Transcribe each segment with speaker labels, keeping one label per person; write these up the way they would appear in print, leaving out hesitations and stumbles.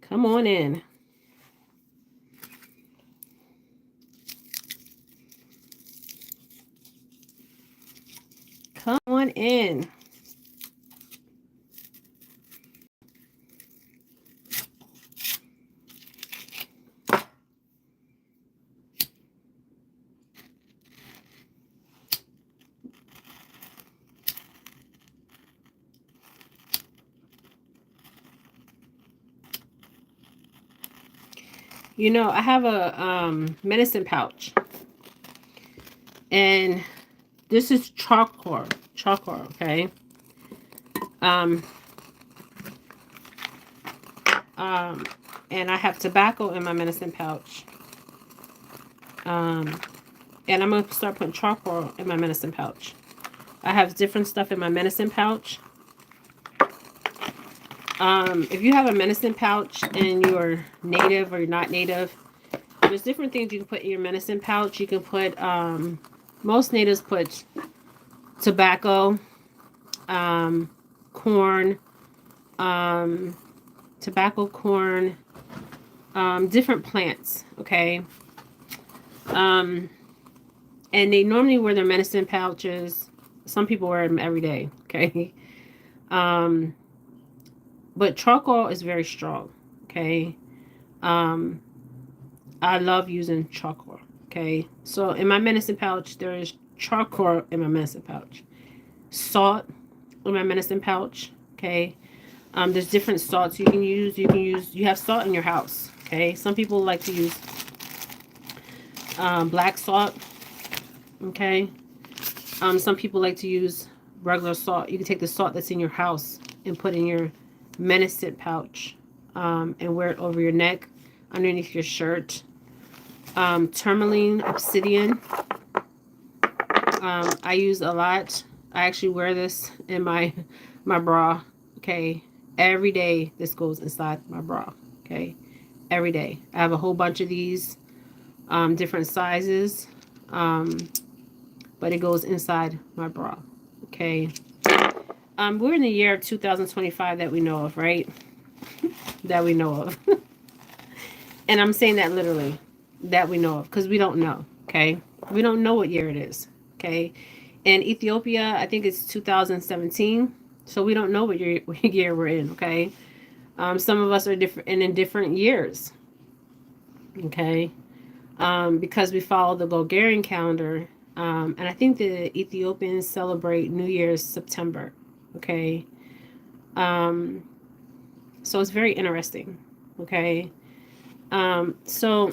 Speaker 1: Come on in. Come on in. You know, I have a medicine pouch. And this is charcoal. Charcoal, okay? Um, and I have tobacco in my medicine pouch. And I'm going to start putting charcoal in my medicine pouch. I have different stuff in my medicine pouch. If you have a medicine pouch and you're native or you're not native, there's different things you can put in your medicine pouch. You can put, most natives put tobacco, corn, tobacco, corn, different plants, okay? And they normally wear their medicine pouches. Some people wear them every day, okay? But charcoal is very strong, okay? I love using charcoal, okay? So in my medicine pouch, there is charcoal in my medicine pouch. Salt in my medicine pouch, okay? There's different salts you can use. You have salt in your house, okay? Some people like to use black salt, okay? Some people like to use regular salt. You can take the salt that's in your house and put in your medicine pouch, and wear it over your neck, underneath your shirt. Tourmaline, obsidian, I use a lot. I actually wear this in my bra, okay? Every day this goes inside my bra, okay? Every day. I have a whole bunch of these, different sizes, but it goes inside my bra, okay? We're in the year of 2025 that we know of, right? That we know of. And I'm saying that literally, that we know of, because we don't know, okay? We don't know what year it is, okay? In Ethiopia, I think it's 2017, so we don't know what year we're in, okay? Some of us are different and in different years, okay? Because we follow the Bulgarian calendar, and I think the Ethiopians celebrate New Year's September, okay? So it's very interesting, okay? So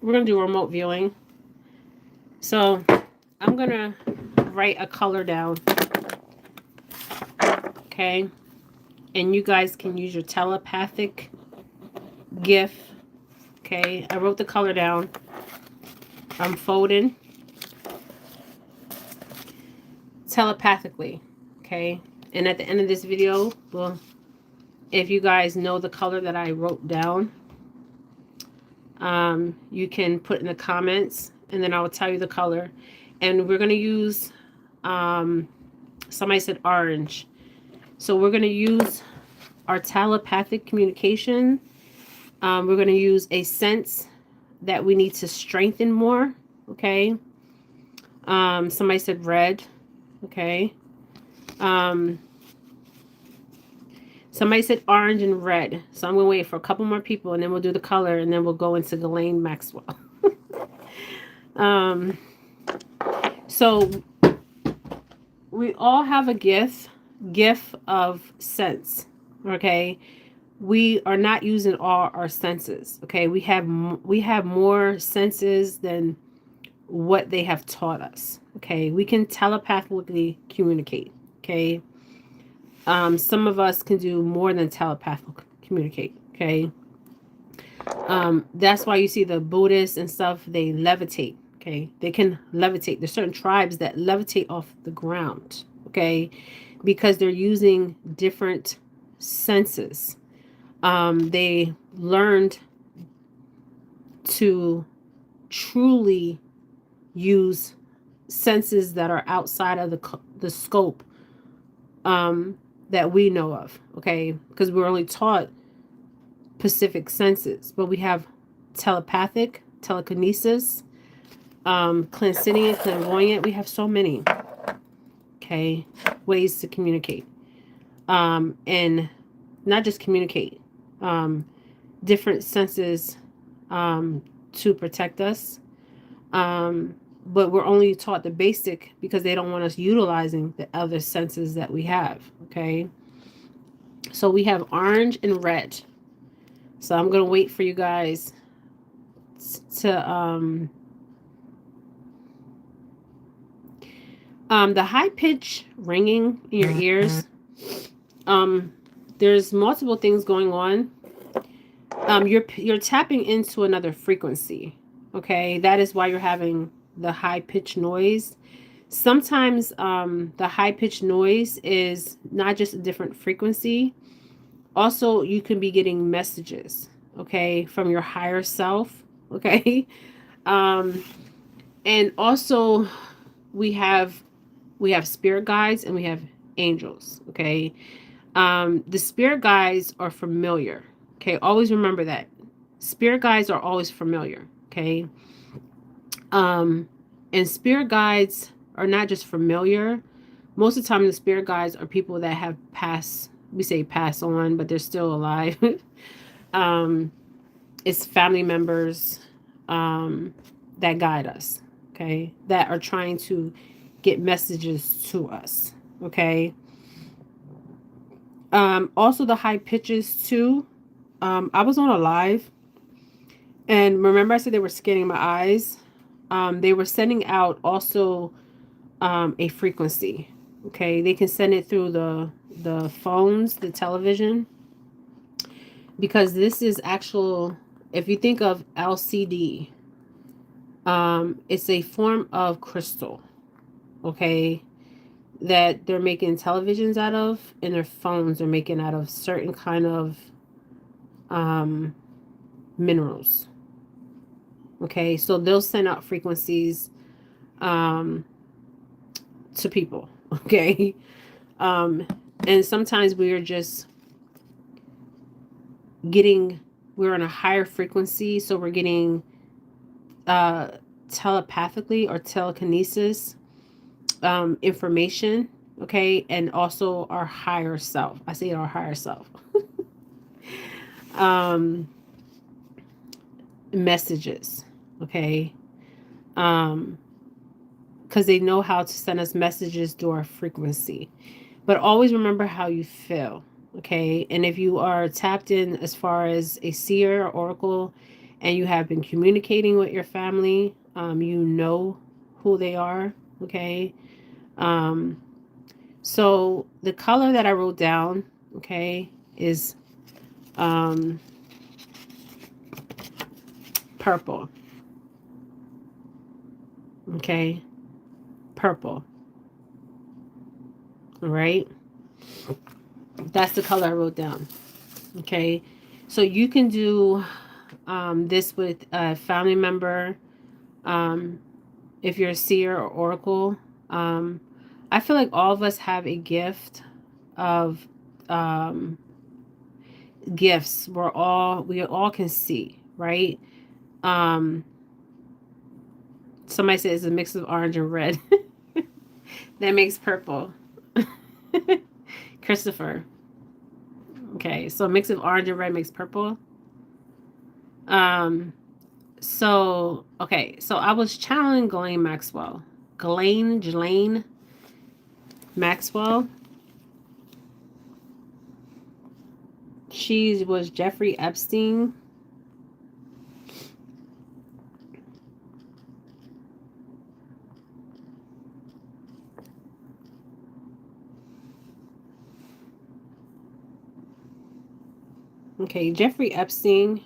Speaker 1: we're going to do remote viewing. So I'm going to write a color down, okay? And you guys can use your telepathic gift, okay? I wrote the color down. I'm folding telepathically, okay? And at the end of this video, well, if you guys know the color that I wrote down, you can put in the comments, and then I will tell you the color. And we're going to use, somebody said orange. So we're going to use our telepathic communication. We're going to use a sense that we need to strengthen more, okay? Somebody said red, okay? Somebody said orange and red. So I'm going to wait for a couple more people, and then we'll do the color, and then we'll go into Ghilslaine Maxwell. So we all have a gift of sense, okay? We are not using all our senses, okay? We have more senses than what they have taught us, okay? We can telepathically communicate, okay? Some of us can do more than telepathic communicate, okay? That's why you see the Buddhists and stuff, they levitate, okay? They can levitate. There's certain tribes that levitate off the ground, okay? Because they're using different senses. They learned to truly use senses that are outside of the scope that we know of, okay? Because we're only taught specific senses, but we have telepathic, telekinesis, clairsentient, clairvoyant. We have so many, okay, ways to communicate. And not just communicate, different senses to protect us. But we're only taught the basic because they don't want us utilizing the other senses that we have, okay? So we have orange and red. So I'm going to wait for you guys to the high pitch ringing in your ears. There's multiple things going on. You're tapping into another frequency. Okay, that is why you're having the high pitched noise. Sometimes the high pitched noise is not just a different frequency. Also, you can be getting messages, okay, from your higher self. Okay, and also we have spirit guides and we have angels. Okay, the spirit guides are familiar. Okay, always remember that spirit guides are always familiar. Okay, and spirit guides are not just familiar. Most of the time, the spirit guides are people that have passed. We say pass on, but they're still alive. It's family members that guide us. Okay, that are trying to get messages to us. Okay. Also the high pitches too. I was on a live, and remember I said they were scanning my eyes. They were sending out also a frequency. Okay, they can send it through the phones, the television, because this is actual. If you think of LCD, it's a form of crystal. Okay, that they're making televisions out of, and their phones are making out of certain kind of minerals. Okay, so they'll send out frequencies to people. Okay, and sometimes we're just we're on a higher frequency, so we're getting telepathically or telekinesis information. Okay, and also our higher self. I say our higher self. Messages. Okay, because they know how to send us messages through our frequency. But always remember how you feel. Okay, and if you are tapped in as far as a seer or oracle, and you have been communicating with your family, you know who they are. Okay, so the color that I wrote down, okay, is purple. Okay, purple. All right, that's the color I wrote down. Okay, so you can do this with a family member. If you're a seer or oracle, I feel like all of us have a gift of gifts. We all can see, right? Somebody says it's a mix of orange and red. That makes purple. Christopher. Okay, so a mix of orange and red makes purple. So I was channeling Ghilslaine Maxwell. Ghilslaine Maxwell. She was Jeffrey Epstein. Okay, Jeffrey Epstein.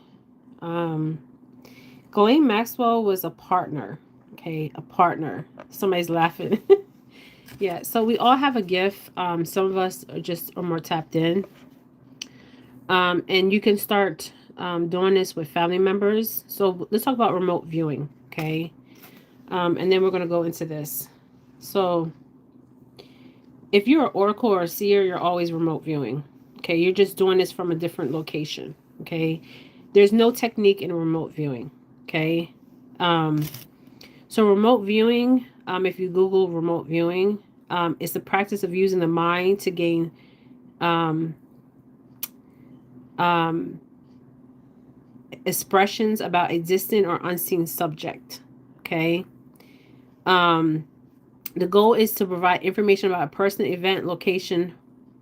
Speaker 1: Ghilslaine Maxwell was a partner. Okay, a partner. Somebody's laughing. Yeah, so we all have a gift. Some of us are more tapped in. And you can start doing this with family members. So let's talk about remote viewing. Okay. And then we're going to go into this. So if you're an oracle or a seer, you're always remote viewing. Okay, you're just doing this from a different location. Okay. There's no technique in remote viewing. Okay. So remote viewing, if you Google remote viewing, it's the practice of using the mind to gain um, um, expressions about a distant or unseen subject. Okay. Um, the goal is to provide information about a person, event, location,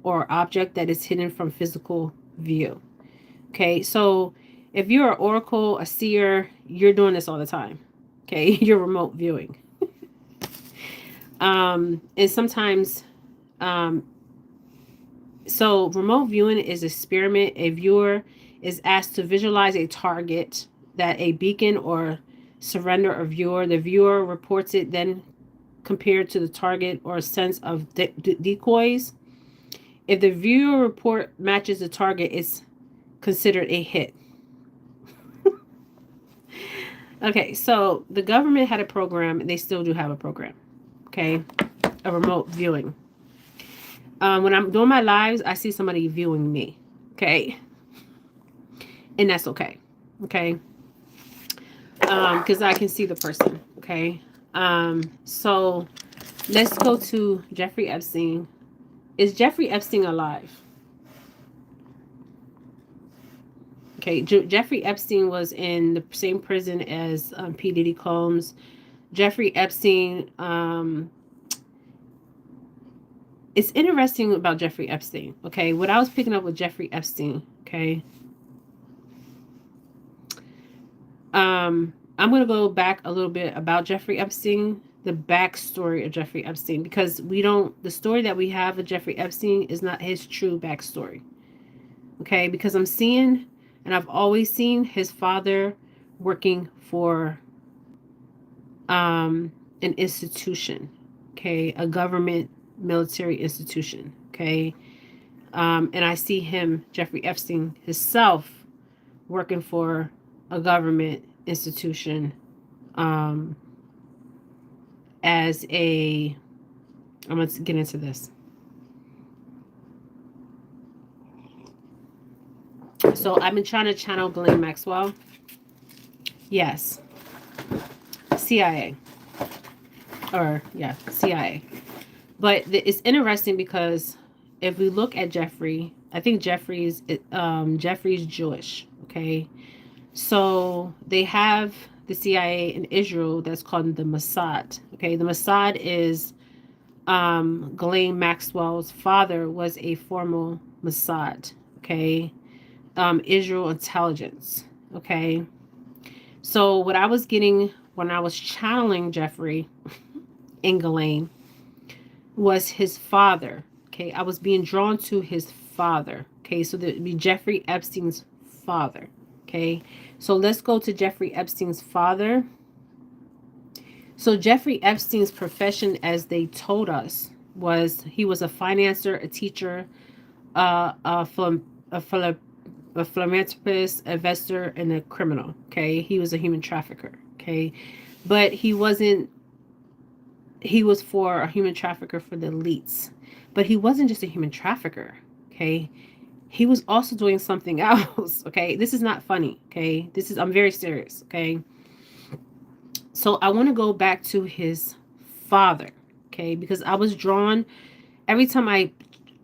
Speaker 1: or object that is hidden from physical view. Okay. So if you're an oracle, a seer, you're doing this all the time. Okay. You're remote viewing. And sometimes, um, so remote viewing is experiment. A viewer is asked to visualize a target that a beacon or surrender a viewer. The viewer reports it then compared to the target or a sense of decoys. If the viewer report matches the target, it's considered a hit. Okay, so the government had a program, and they still do have a program. Okay, a remote viewing. When I'm doing my lives, I see somebody viewing me. Okay, and that's okay. Okay, because I can see the person. Okay, so let's go to Jeffrey Epstein. Is Jeffrey Epstein alive? Okay, Jeffrey Epstein was in the same prison as P. Diddy Combs. Jeffrey Epstein, it's interesting about Jeffrey Epstein. Okay, what I was picking up with Jeffrey Epstein. Okay, I'm gonna go back a little bit about Jeffrey Epstein, the backstory of Jeffrey Epstein, because we don't. The story that we have of Jeffrey Epstein is not his true backstory. Okay, because I'm seeing, and I've always seen his father working for an institution, okay, a government military institution, okay, and I see him, Jeffrey Epstein himself, working for a government institution, um, as a, I'm going to get into this. So I've been trying to channel Ghilslaine Maxwell. Yes. CIA. Or, yeah, CIA. But it's interesting because if we look at Jeffrey, I think Jeffrey's Jewish. Okay. So they have the CIA in Israel that's called the Mossad. Okay. The Mossad is Ghilslaine Maxwell's father was a former Mossad. Okay. Israel intelligence. Okay. So what I was getting when I was channeling Jeffrey in Ghilslaine was his father. Okay. I was being drawn to his father. Okay. So there'd be Jeffrey Epstein's father. Okay. So let's go to Jeffrey Epstein's father. So Jeffrey Epstein's profession, as they told us, was he was a financier, a teacher, a philanthropist, investor, and a criminal. Okay, he was a human trafficker. Okay, but he wasn't. He was for a human trafficker for the elites, but he wasn't just a human trafficker. Okay, he was also doing something else. Okay, this is not funny. Okay, this is, I'm very serious. Okay, so I want to go back to his father. Okay, because I was drawn every time I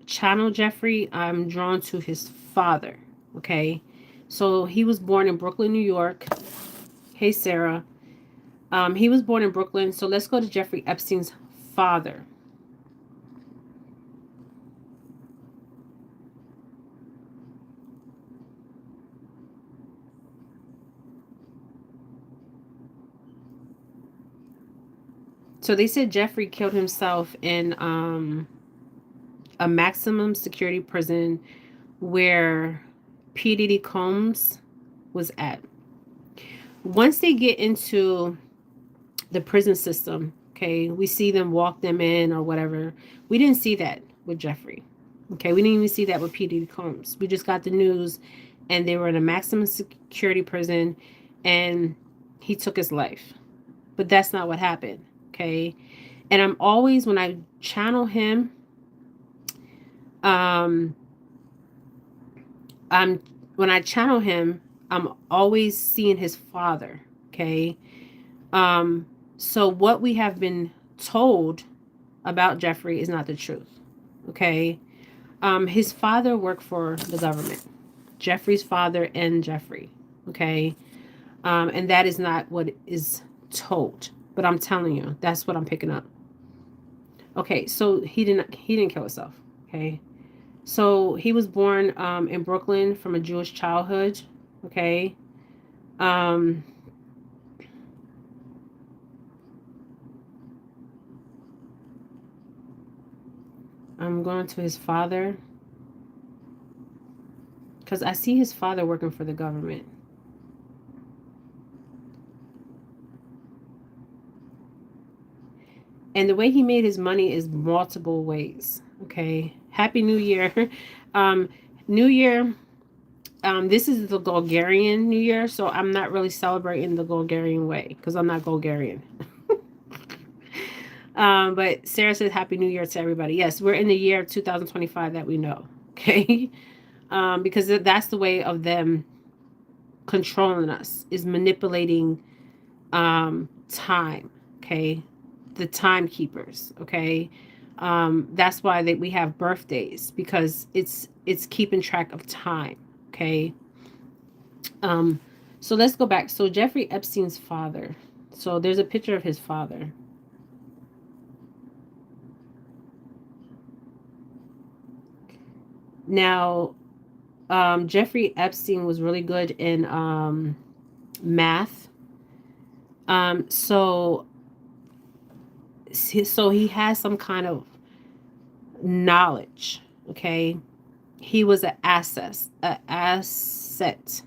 Speaker 1: channel Jeffrey, I'm drawn to his father. Okay, so he was born in Brooklyn, New York. Hey, Sarah. He was born in Brooklyn. So let's go to Jeffrey Epstein's father. So they said Jeffrey killed himself in a maximum security prison where P. Diddy Combs was at. Once they get into the prison system, okay, we see them walk them in or whatever. We didn't see that with Jeffrey. Okay, we didn't even see that with P. Diddy Combs. We just got the news and they were in a maximum security prison and he took his life. But that's not what happened. Okay. And I'm always, when I channel him, I'm when I channel him, I'm always seeing his father. Okay. Um, so what we have been told about Jeffrey is not the truth. Okay. His father worked for the government. Jeffrey's father and Jeffrey. Okay. And that is not what is told. But I'm telling you, that's what I'm picking up. Okay, so he didn't kill himself. Okay. So he was born in Brooklyn from a Jewish childhood. Okay. Um, I'm going to his father because I see his father working for the government. And the way he made his money is multiple ways. Okay. Happy New Year. um, New Year. This is the Bulgarian New Year, so I'm not really celebrating the Bulgarian way because I'm not Bulgarian. But Sarah said Happy New Year to everybody. Yes, we're in the year of 2025 that we know. Okay. Because that's the way of them controlling us, is manipulating time. Okay. The timekeepers. Okay. That's why we have birthdays, because it's keeping track of time. Okay. Um, so let's go back. So Jeffrey Epstein's father. So there's a picture of his father. Now, Jeffrey Epstein was really good in math. So he has some kind of knowledge. Okay, he was an asset. An asset.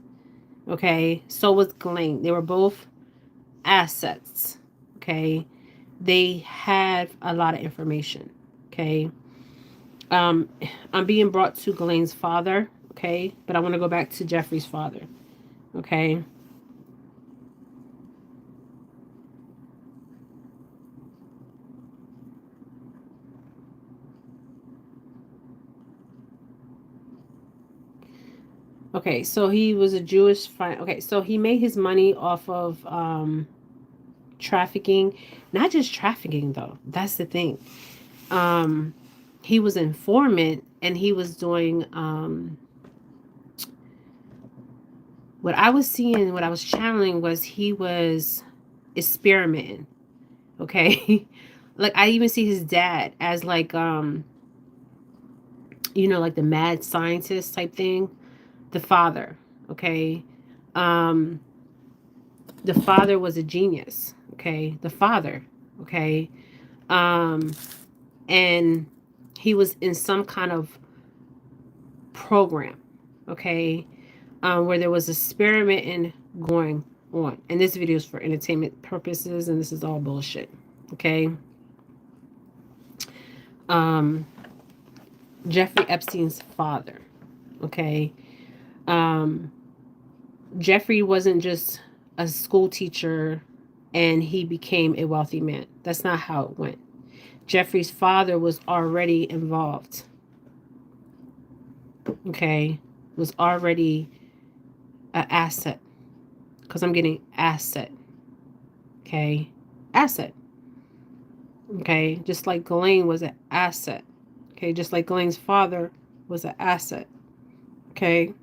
Speaker 1: Okay, so was Ghilslaine. They were both assets. Okay, they had a lot of information. Okay, um, I'm being brought to Ghislaine's father. Okay, but I want to go back to Jeffrey's father. Okay. Okay, so he was a okay, so he made his money off of trafficking. Not just trafficking though. That's the thing. Um he was informant, and he was doing what I was seeing, what I was channeling, was he was experimenting. Okay. Like I even see his dad as like like the mad scientist type thing. The father. Okay. Um the father was a genius. Okay. The father. Okay. um and he was in some kind of program. Okay. Where there was experimenting going on, and this video is for entertainment purposes, and this is all bullshit. Okay. um Jeffrey Epstein's father. Okay. um Jeffrey wasn't just a school teacher and he became a wealthy man. That's not how it went. Jeffrey's father was already involved. Okay. Was already an asset. Because I'm getting asset. Okay. Asset. Okay. Just like Ghilslaine was an asset. Okay. Just like Ghislaine's father was an asset. Okay.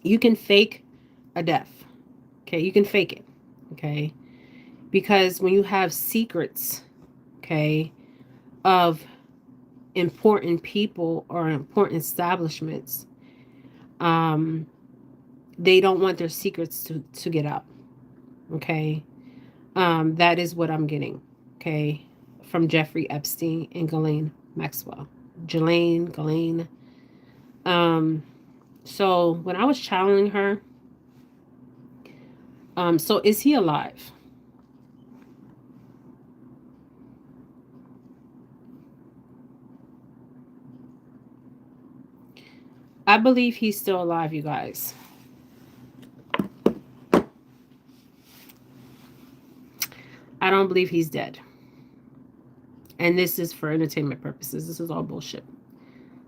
Speaker 1: You can fake a death. Okay. You can fake it. Okay. Because when you have secrets, okay, of important people or important establishments, they don't want their secrets to get out. Okay. That is what I'm getting. Okay. From Jeffrey Epstein and Ghilslaine Maxwell. Ghilslaine. So when I was channeling her, so is he alive? I believe he's still alive, you guys. I don't believe he's dead. And this is for entertainment purposes. This is all bullshit.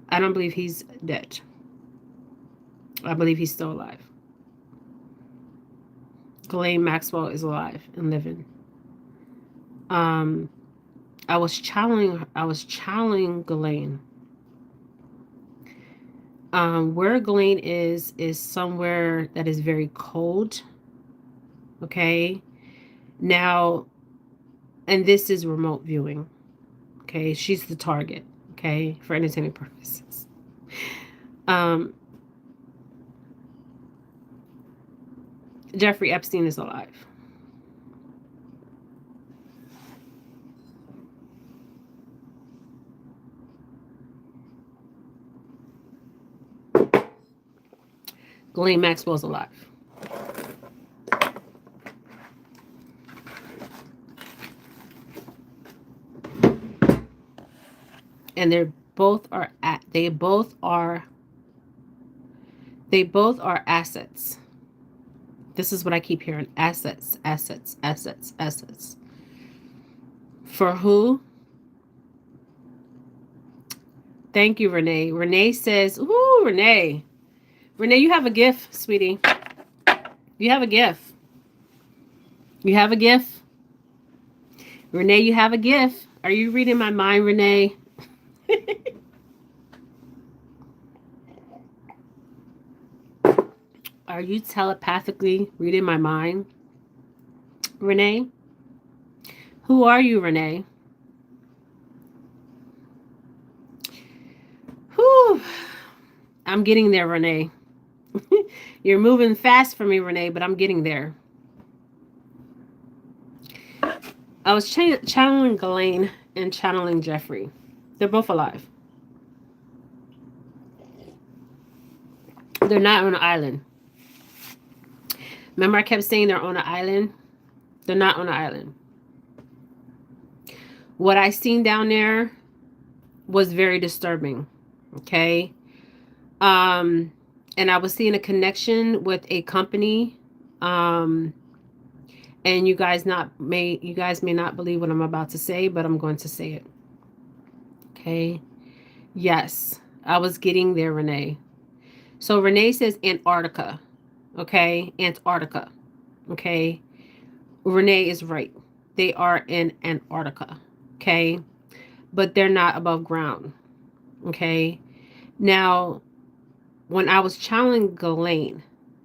Speaker 1: I don't believe he's dead. I believe he's still alive. Ghilslaine Maxwell is alive and living. I was channeling Ghilslaine. Where Ghilslaine is somewhere that is very cold. Okay. Now, and this is remote viewing. Okay, she's the target. Okay, for entertainment purposes. Jeffrey Epstein is alive. Ghilslaine Maxwell is alive. And they both are assets. This is what I keep hearing. Assets, assets, assets, assets. For who? Thank you, Renee. Renee says, ooh, Renee. Renee, you have a gift, sweetie. You have a gift. You have a gift. Renee, you have a gift. Are you reading my mind, Renee? Are you telepathically reading my mind, Renee? Who are you, Renee? Whew. I'm getting there, Renee. You're moving fast for me, Renee, but I'm getting there. I was channeling Ghilslaine and channeling Jeffrey. They're both alive. They're not on an island. Remember I kept saying they're on an island? They're not on an island. What I seen down there was very disturbing. Okay. And I was seeing a connection with a company. And you guys may not believe what I'm about to say, but I'm going to say it. Okay. Yes, I was getting there, Renee. So Renee says Antarctica. Okay. Antarctica. Okay. Renee is right. They are in Antarctica. Okay. But they're not above ground. Okay. Now, when I was channeling Ghilslaine,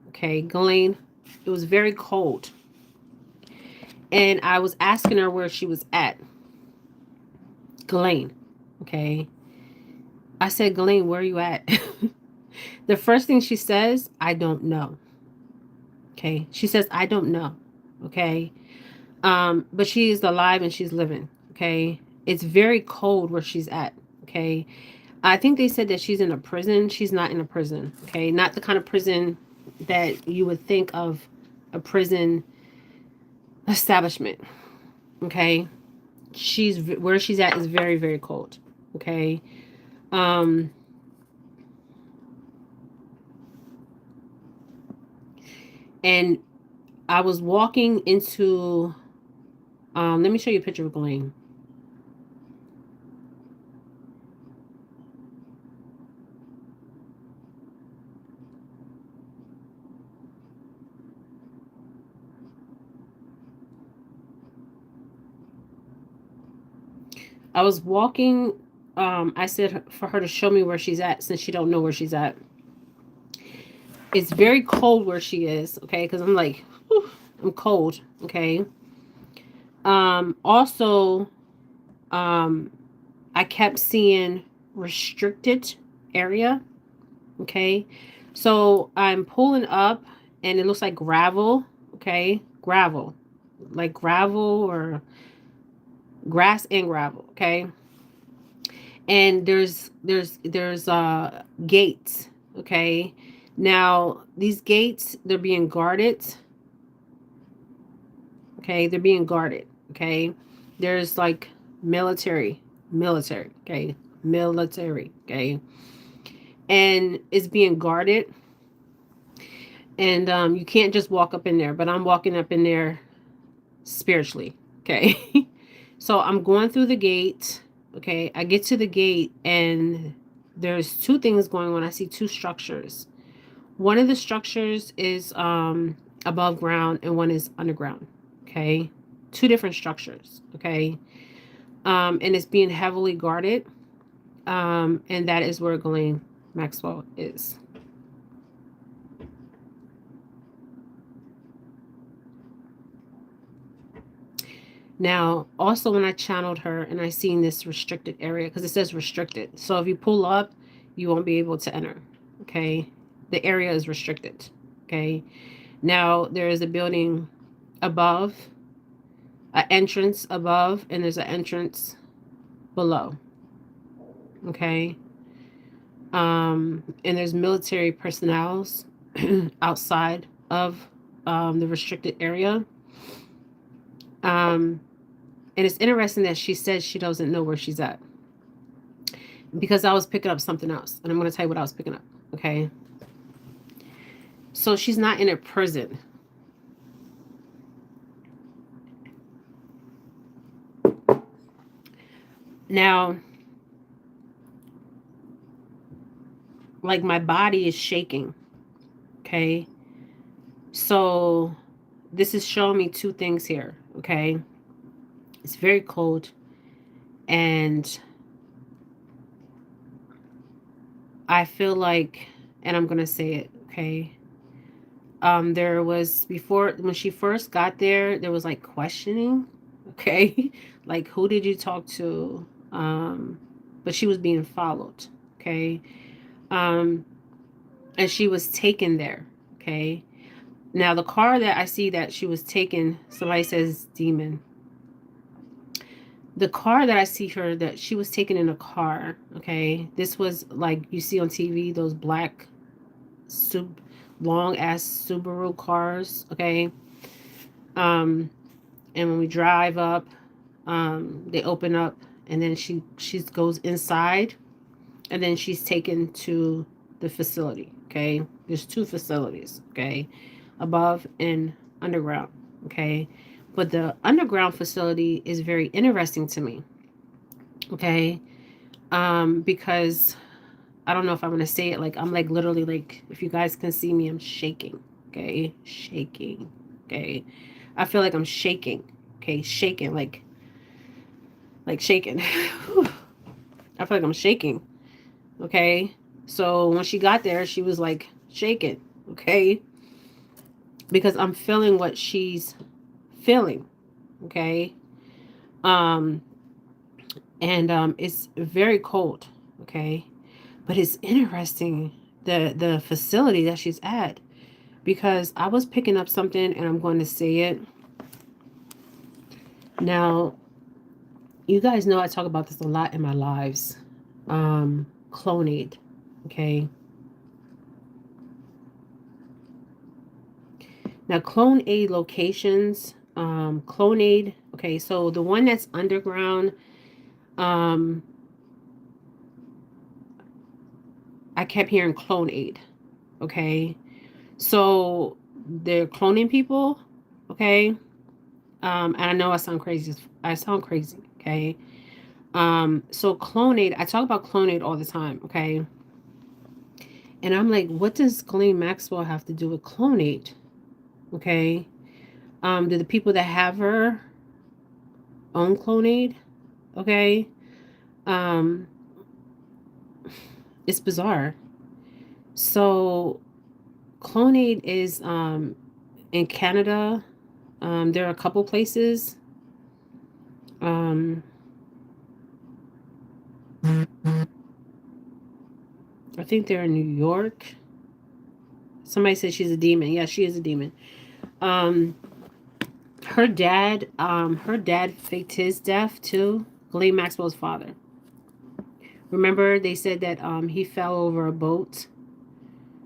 Speaker 1: okay, Ghilslaine, it was very cold. And I was asking her where she was at. Ghilslaine, okay. I said, Ghilslaine, where are you at? The first thing she says, I don't know. Okay. She says, I don't know. Okay. But she is alive and she's living. Okay. It's very cold where she's at. Okay. I think they said that she's in a prison. She's not in a prison. Okay. Not the kind of prison that you would think of a prison establishment. Okay. Where she's at is very, very cold. Okay. And I was walking into, let me show you a picture of Ghilslaine. I was walking, I said for her to show me where she's at since she don't know where she's at. It's very cold where she is, okay? Because I'm like, whew, I'm cold, okay? Also, I kept seeing restricted area, okay? So I'm pulling up and it looks like gravel, okay? Gravel, like gravel or grass and gravel, okay? And there's gates, okay? Now, these gates, they're being guarded. Okay, they're being guarded. Okay, there's like military. Okay, military. Okay, and it's being guarded. And you can't just walk up in there. But I'm walking up in there spiritually. Okay, so I'm going through the gate. Okay, I get to the gate and there's two things going on. I see two structures. One of the structures is above ground and one is underground. Okay. Two different structures. Okay. And it's being heavily guarded. And that is where Ghilslaine Maxwell is. Now, also when I channeled her and I seen this restricted area, because it says restricted. So if you pull up, you won't be able to enter. Okay. The area is restricted. Okay. Now there is a building above, an entrance above, and there's an entrance below. Okay. And there's military personnel outside of the restricted area. And it's interesting that she says she doesn't know where she's at, because I was picking up something else, and I'm going to tell you what I was picking up. Okay. So she's not in a prison. Now, like, my body is shaking. Okay. So this is showing me two things here. Okay. It's very cold, and I feel like, and I'm going to say it. Okay. There was, before, when she first got there, there was like questioning. Okay. Like, who did you talk to? But she was being followed. Okay. And she was taken there. Okay. Now the car that I see that she was taken, somebody says demon. The car that I see her, that she was taken in a car. Okay. This was like you see on TV, those black long ass Subaru cars. Okay. And when we drive up, they open up, and then she goes inside, and then she's taken to the facility. Okay. There's two facilities. Okay. Above and underground. Okay. But the underground facility is very interesting to me. Okay. Because I don't know if I'm going to say it, like, I'm like literally, like, if you guys can see me, I'm shaking. Okay. Shaking. Okay. I feel like I'm shaking. Okay. Shaking. Like shaking. I feel like I'm shaking. Okay. So when she got there, she was like shaking. Okay. Because I'm feeling what she's feeling. Okay. Um, and it's very cold. Okay. But it's interesting, the facility that she's at, because I was picking up something, and I'm going to say it. Now, you guys know I talk about this a lot in my lives. Clonate. Okay. Now, Clone Aid locations, Clone Aid. Okay, so the one that's underground, um, I kept hearing Clone Aid. Okay, so they're cloning people. Okay, and I know I sound crazy. I sound crazy. Okay, so Clone Aid. I talk about Clone Aid all the time. Okay, and I'm like, what does Ghilslaine Maxwell have to do with Clone Aid? Okay, do the people that have her own Clone Aid? Okay. Um, it's bizarre. So Clonade is in Canada. There are a couple places. Um, I think they're in New York. Somebody said she's a demon. Yeah, she is a demon. Um, her dad faked his death too. Ghilslaine Maxwell's father. Remember, they said that he fell over a boat.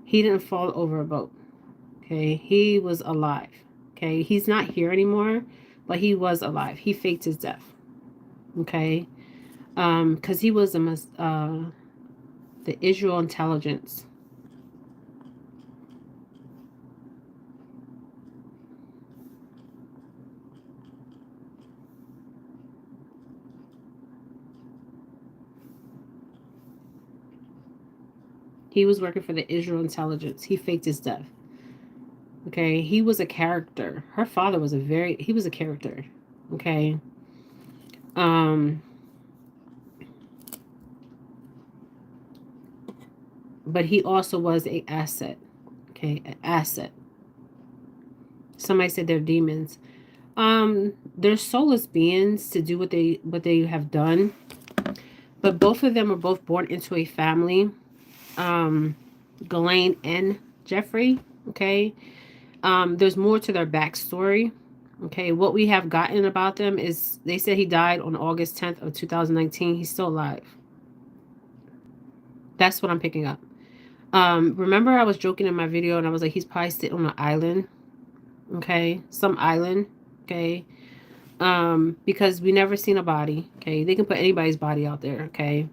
Speaker 1: He didn't fall over a boat. Okay, he was alive. Okay, he's not here anymore, but he was alive. He faked his death. Okay, because he was the Israel intelligence. He was working for the Israel intelligence. He faked his death. Okay, he was a character. Her father was he was a character. Okay. Um, but he also was a asset. Okay, an asset. Somebody said they're demons. They're soulless beings to do what they have done. But both of them were both born into a family. Ghilslaine and Jeffrey. Okay. There's more to their backstory. Okay, what we have gotten about them is they said he died on August 10th of 2019. He's still alive. That's what I'm picking up. Remember I was joking in my video and I was like, he's probably sitting on an island. Okay, some island. Okay, because we never seen a body. Okay, they can put anybody's body out there. Okay.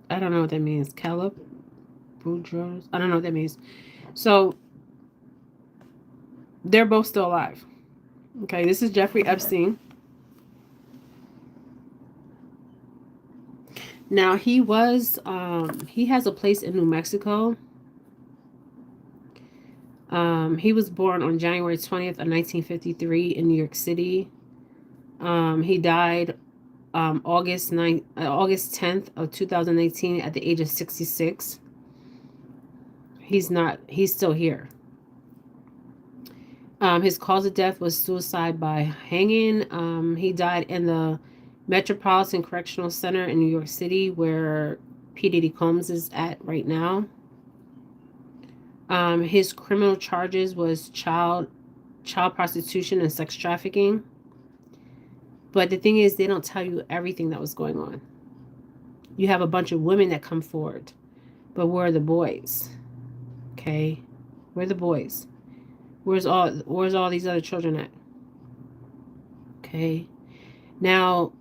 Speaker 1: I don't know what that means. Caleb Boudreaux. I don't know what that means. So they're both still alive. Okay, this is Jeffrey Epstein. Now he has a place in New Mexico. He was born on January 20th of 1953 in New York City. He died August 10th of 2018 at the age of 66. He's still here. His cause of death was suicide by hanging. He died in the Metropolitan Correctional Center in New York City, where P. Diddy Combs is at right now. His criminal charges was child prostitution and sex trafficking. But the thing is, they don't tell you everything that was going on. You have a bunch of women that come forward, but where are the boys? Okay, where are the boys? Where's all these other children at? Okay, now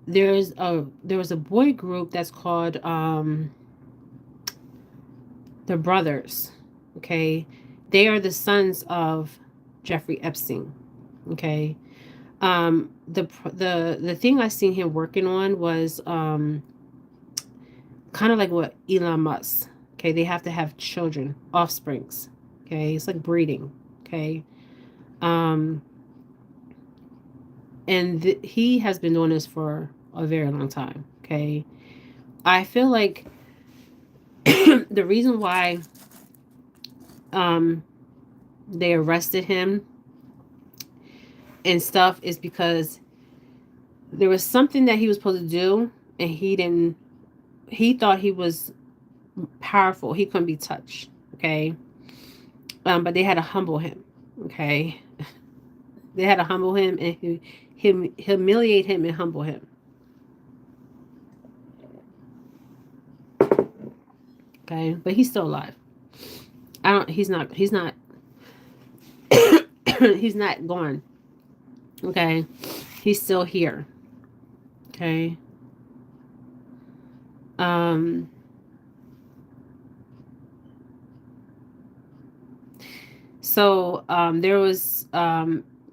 Speaker 1: there was a boy group that's called the Brothers. Okay, they are the sons of Jeffrey Epstein. Okay, the thing I seen him working on was kind of like what Elon Musk. Okay, they have to have children, offsprings. Okay, it's like breeding. Okay, and he has been doing this for a very long time. Okay, I feel like the reason why they arrested him and stuff is because there was something that he was supposed to do and he thought he was powerful. He couldn't be touched. Okay. But they had to humble him. Okay. They had to humble him and humiliate him and humble him. Okay. But he's still alive. He's not he's not gone. Okay. He's still here. Okay. So there was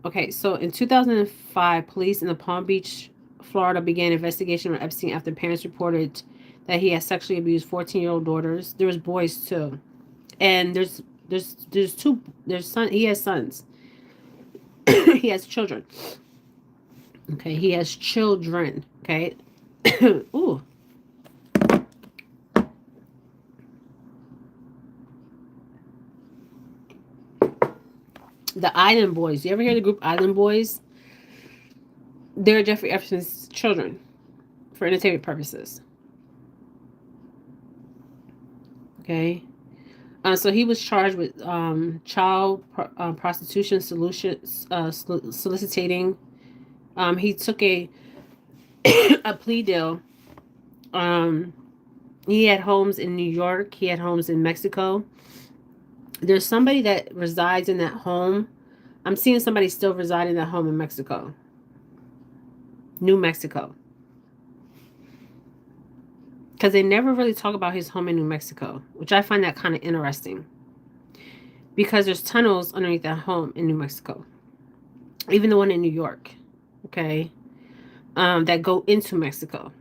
Speaker 1: okay, so in 2005, police in the Palm Beach, Florida began an investigation on Epstein after parents reported that he had sexually abused 14-year-old daughters. There was boys too. And there's he has sons. He has children. Okay, he has children. Okay. Ooh. The Island Boys. You ever hear the group Island Boys? They're Jeffrey Epstein's children for entertainment purposes. Okay. So he was charged with child prostitution soliciting. He took a plea deal. He had homes in New York. He had homes in Mexico. There's somebody that resides in that home. I'm seeing somebody still reside in that home in Mexico. New Mexico. Because they never really talk about his home in New Mexico, which I find that kind of interesting. Because there's tunnels underneath that home in New Mexico. even the one in New York, okay, that go into Mexico,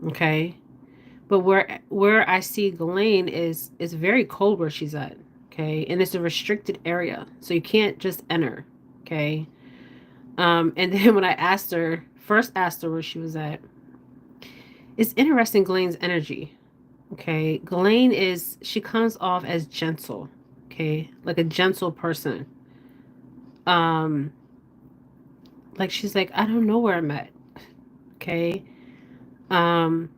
Speaker 1: okay. But where I see Ghilslaine is very cold where she's at, okay, and it's a restricted area, so you can't just enter, okay. And then when I asked her where she was at, it's interesting Ghislaine's energy, okay. Ghilslaine she comes off as gentle, okay, like a gentle person. Um, like she's like, I don't know where I'm at, okay. Um,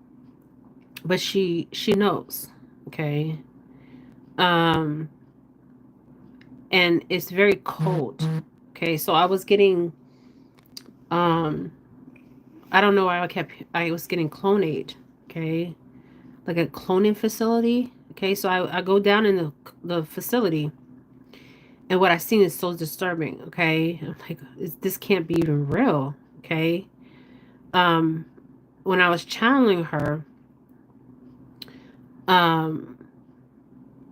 Speaker 1: but she knows, okay. Um, and it's very cold, okay. So I was getting, um, I don't know why I was getting clonate, okay, like a cloning facility, okay. So I go down in the facility, and what I seen is so disturbing, okay. I'm like, this can't be even real, okay. Um, when I was channeling her, um,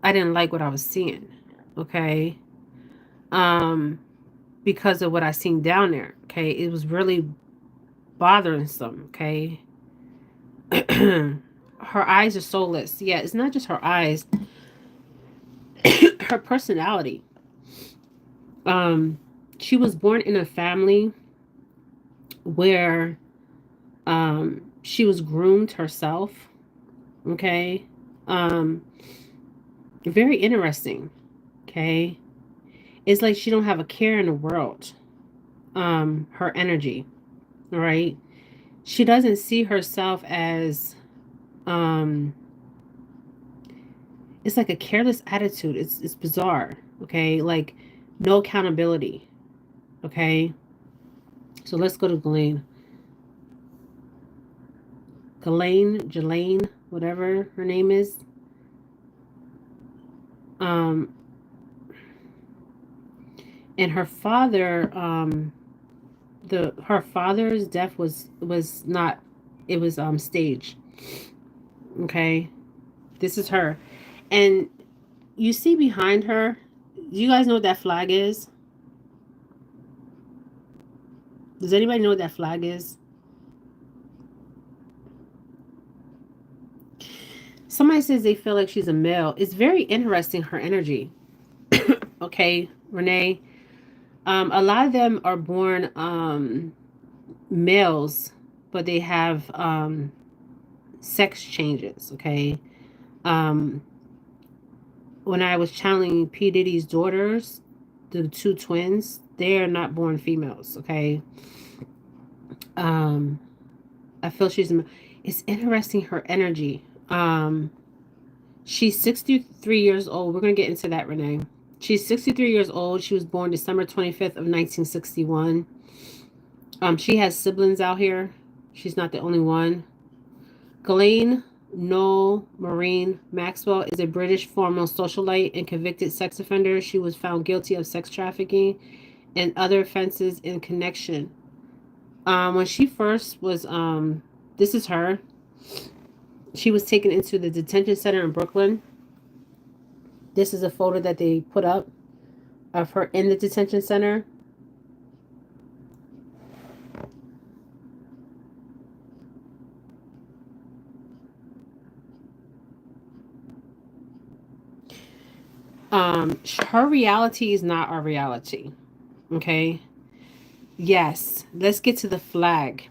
Speaker 1: I didn't like what I was seeing, okay. Um, because of what I seen down there, okay. It was really bothersome, okay. Her eyes are soulless. Yeah, it's not just her eyes, her personality. Um, she was born in a family where she was groomed herself. Okay. Um, very interesting. Okay. It's like she don't have a care in the world. Her energy. All right. She doesn't see herself as um it's like a careless attitude. It's bizarre. Okay. Like no accountability. Okay. So let's go to Ghilslaine. Ghilslaine, whatever her name is. Um, and her father, her father's death was not, it was staged. Okay, this is her, and you see behind her. You guys know what that flag is? Does anybody know what that flag is? Somebody says they feel like she's a male. It's very interesting, her energy. Okay, Renee. A lot of them are born males, but they have sex changes. Okay. Um, when I was channeling P Diddy's daughters, the two twins, they are not born females. Okay. Um, I feel it's interesting her energy. She's 63 years old. We're gonna get into that, Renee. She's 63 years old. She was born December 25th of 1961. She has siblings out here. She's not the only one. Ghilslaine Noel Maureen Maxwell is a British former socialite and convicted sex offender. She was found guilty of sex trafficking and other offenses in connection. When she first was, this is her. She was taken into the detention center in Brooklyn. This is a photo that they put up of her in the detention center. Her reality is not our reality. Okay. Yes. Let's get to the flag.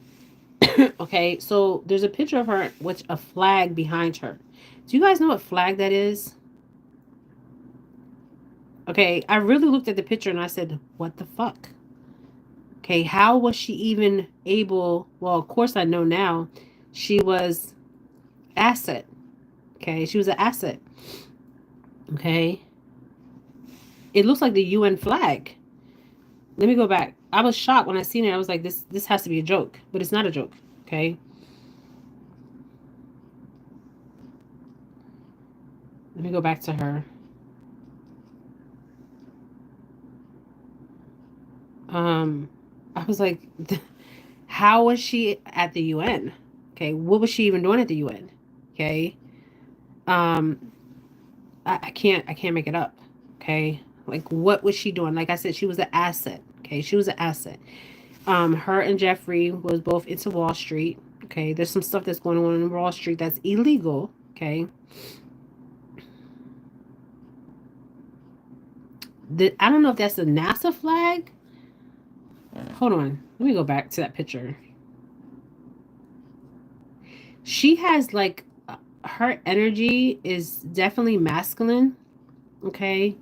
Speaker 1: Okay. So there's a picture of her with a flag behind her. Do you guys know what flag that is? Okay. I really looked at the picture and I said, what the fuck? Okay. How was she even able? Well, of course I know now. She was asset. Okay. She was an asset. Okay. It looks like the UN flag. Let me go back. I was shocked when I seen it. I was like, this has to be a joke, but it's not a joke. Okay. Let me go back to her. I was like, how was she at the UN? Okay, what was she even doing at the UN? Okay, um, I can't make it up. Okay, like what was she doing? Like I said, she was an asset. Okay, she was an asset. Her and Jeffrey was both into Wall Street. Okay, there's some stuff that's going on in Wall Street that's illegal. Okay. I don't know if that's a NASA flag. Hold on. Let me go back to that picture. She has like, her energy is definitely masculine. Okay.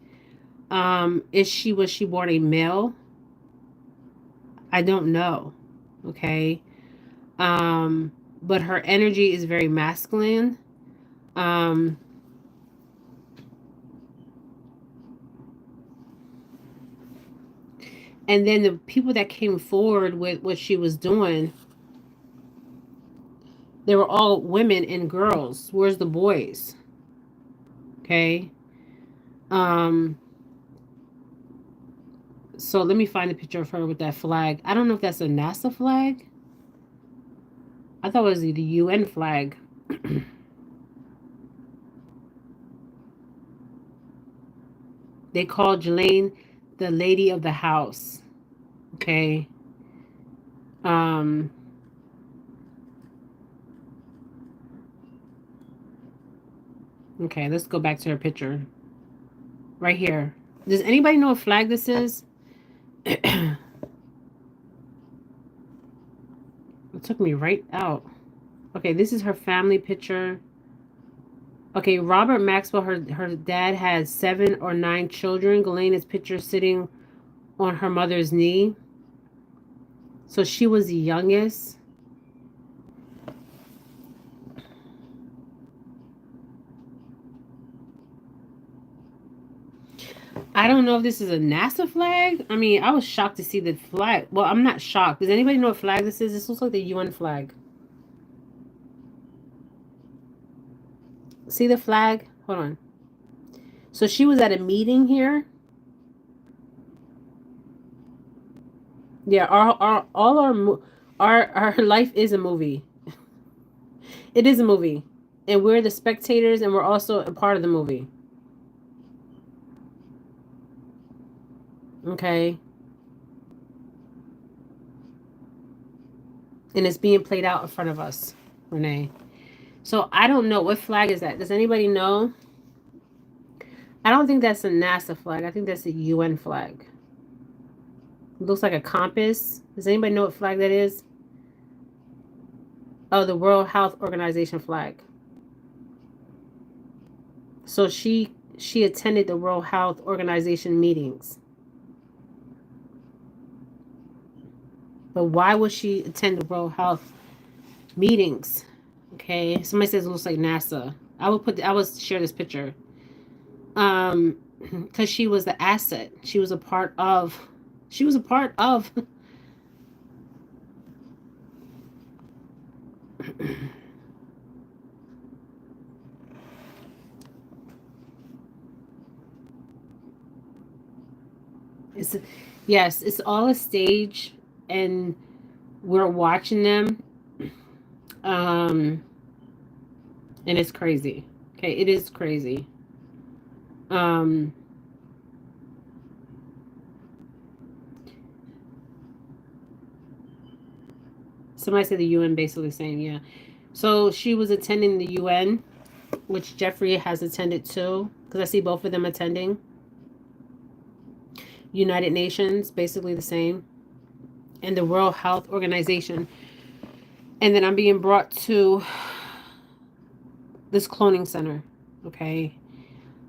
Speaker 1: Was she born a male? I don't know. Okay. But her energy is very masculine. Um, and then the people that came forward with what she was doing, they were all women and girls. Where's the boys? Okay. Um, so let me find a picture of her with that flag. I don't know if that's a NASA flag. I thought it was the UN flag. They called Ghilslaine the lady of the house. Okay. Okay, let's go back to her picture. Right here. Does anybody know what flag this is? It took me right out. Okay, this is her family picture. Okay, Robert Maxwell, her dad had 7 or 9 children. Ghilslaine is picture sitting on her mother's knee. So she was the youngest. I don't know if this is a NASA flag. I mean, I was shocked to see the flag. Well, I'm not shocked. Does anybody know what flag this is? This looks like the UN flag. See the flag? Hold on. So she was at a meeting here. Yeah, our life is a movie. It is a movie, and we're the spectators, and we're also a part of the movie. Okay, and it's being played out in front of us, Renee. So I don't know, what flag is that. Does anybody know? I don't think that's a NASA flag. I think that's a UN flag. It looks like a compass. Does anybody know what flag that is? Oh, the World Health Organization flag. So she attended the World Health Organization meetings. But why would she attend the World Health meetings? Okay, somebody says it looks like NASA. I would share this picture. Because she was the asset. She was a part of. Yes, it's all a stage, and we're watching them. And it's crazy. Okay, it is crazy. Somebody said the UN, basically saying, yeah. So she was attending the UN, which Jeffrey has attended too, because I see both of them attending. United Nations, basically the same, and the World Health Organization. And then I'm being brought to this cloning center, okay?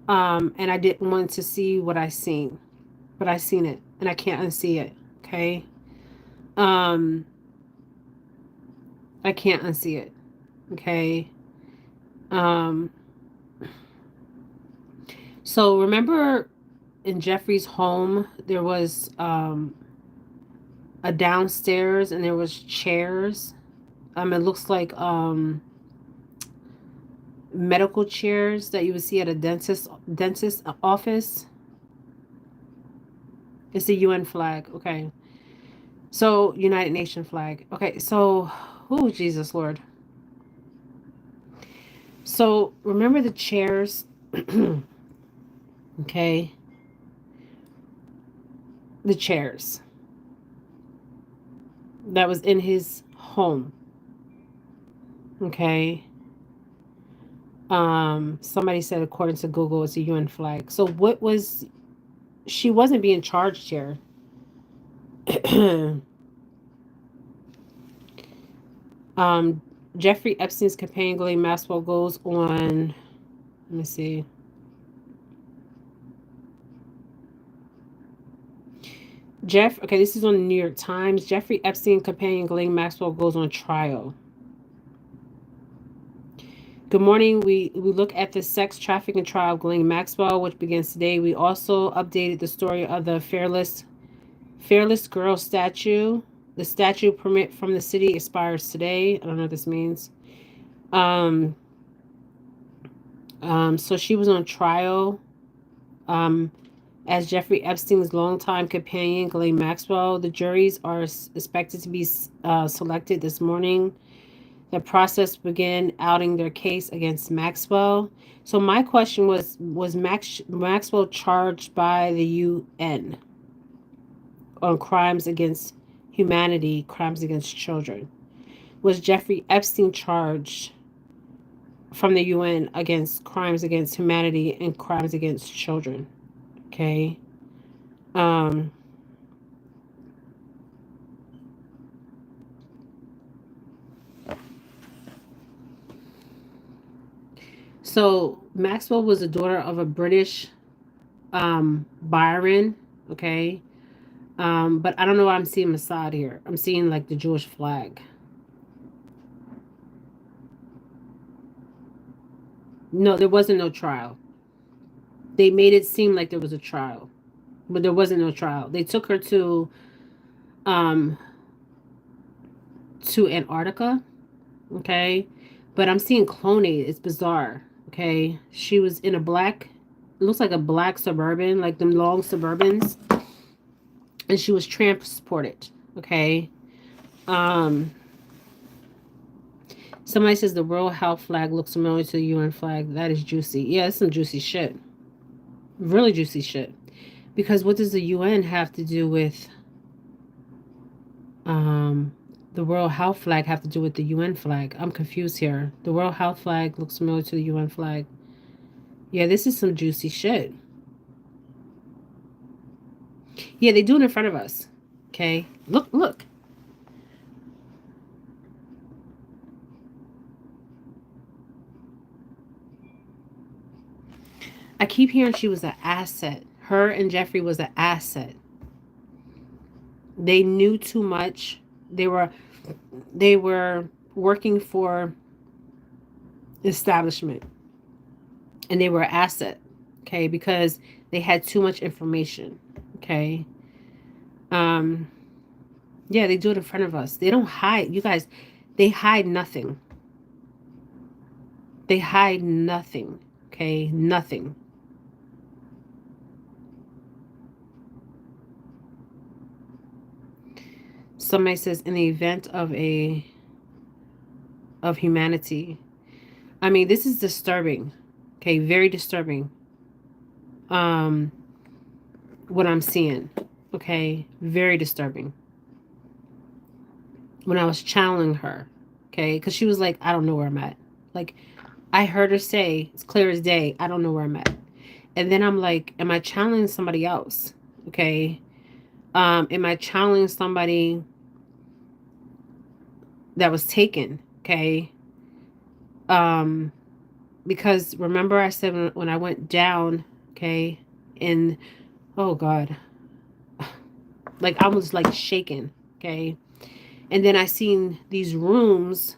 Speaker 1: And I didn't want to see what I seen, but I seen it, and I can't unsee it, okay? I can't unsee it, okay? So remember in Jeffrey's home, there was a downstairs, and there was chairs. It looks like medical chairs that you would see at a dentist office. It's the UN flag. Okay. So United Nations flag. Okay. So, oh Jesus Lord. So remember the chairs. Okay. The chairs. that was in his home. Okay. Somebody said according to Google it's a UN flag. So what was she wasn't being charged here. um Jeffrey Epstein's companion Ghislaine Maxwell goes on, let me see. Okay, this is on the New York Times. Jeffrey Epstein companion Ghislaine Maxwell goes on trial. Good morning. We look at the sex trafficking trial of Ghislaine Maxwell, which begins today. We also updated the story of the Fearless Girl statue. The statue permit from the city expires today. I don't know what this means. Um, so she was on trial. Um, as Jeffrey Epstein's longtime companion, Ghislaine Maxwell. The juries are expected to be selected this morning. The process began outing their case against Maxwell. So my question was Maxwell charged by the UN on crimes against humanity, crimes against children? Was Jeffrey Epstein charged from the UN against crimes against humanity and crimes against children? Okay. Um, so Maxwell was the daughter of a British Byron. Okay. But I don't know why I'm seeing Mossad here. I'm seeing like the Jewish flag. No, there wasn't no trial. They made it seem like there was a trial, but there wasn't no trial. They took her um to Antarctica, okay? But I'm seeing cloning. It's bizarre, okay? She was in a black, it looks like a black Suburban, like them long Suburbans, and she was transported, okay? Um, Somebody says the World Health flag looks familiar to the UN flag. That is juicy. Yeah, it's some juicy shit. Really juicy shit. Because what does the UN have to do with um the World Health flag have to do with the UN flag? I'm confused here. The World Health flag looks familiar to the UN flag. Yeah, this is some juicy shit. Yeah, they do it in front of us. Okay. Look, look. I keep hearing she was an asset. Her and Jeffrey was an asset. They knew too much. They were working for establishment, and they were an asset, okay, because they had too much information, okay. um yeah, they do it in front of us. They don't hide, you guys. They hide nothing. They hide nothing, okay, nothing. Somebody says in the event of humanity. I mean, this is disturbing, okay, very disturbing. um what I'm seeing, okay, very disturbing. When I was channeling her, okay, because she was like, I don't know where I'm at. Like, I heard her say, it's clear as day, I don't know where I'm at. And then I'm like, am I channeling somebody else? Okay. Am I channeling somebody that was taken? Okay. Um, because remember I said when I went down, okay, and oh God, like I was like shaken, okay. And then I seen these rooms.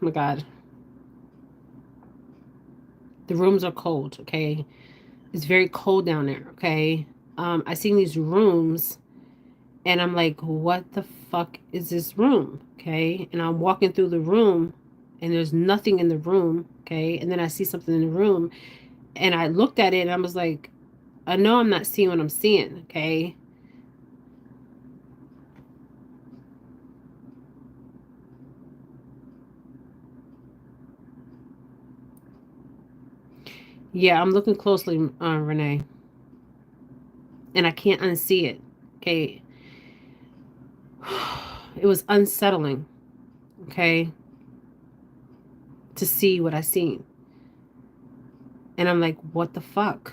Speaker 1: Oh my God. The rooms are cold, okay? It's very cold down there, okay? I seen these rooms and I'm like, what the fuck is this room? Okay. And I'm walking through the room and there's nothing in the room, okay? And then I see something in the room and I looked at it and I was like, I know I'm not seeing what I'm seeing, okay? Yeah, I'm looking closely, Renee, and I can't unsee it. Okay. it was unsettling, okay, to see what I seen. And I'm like, what the fuck?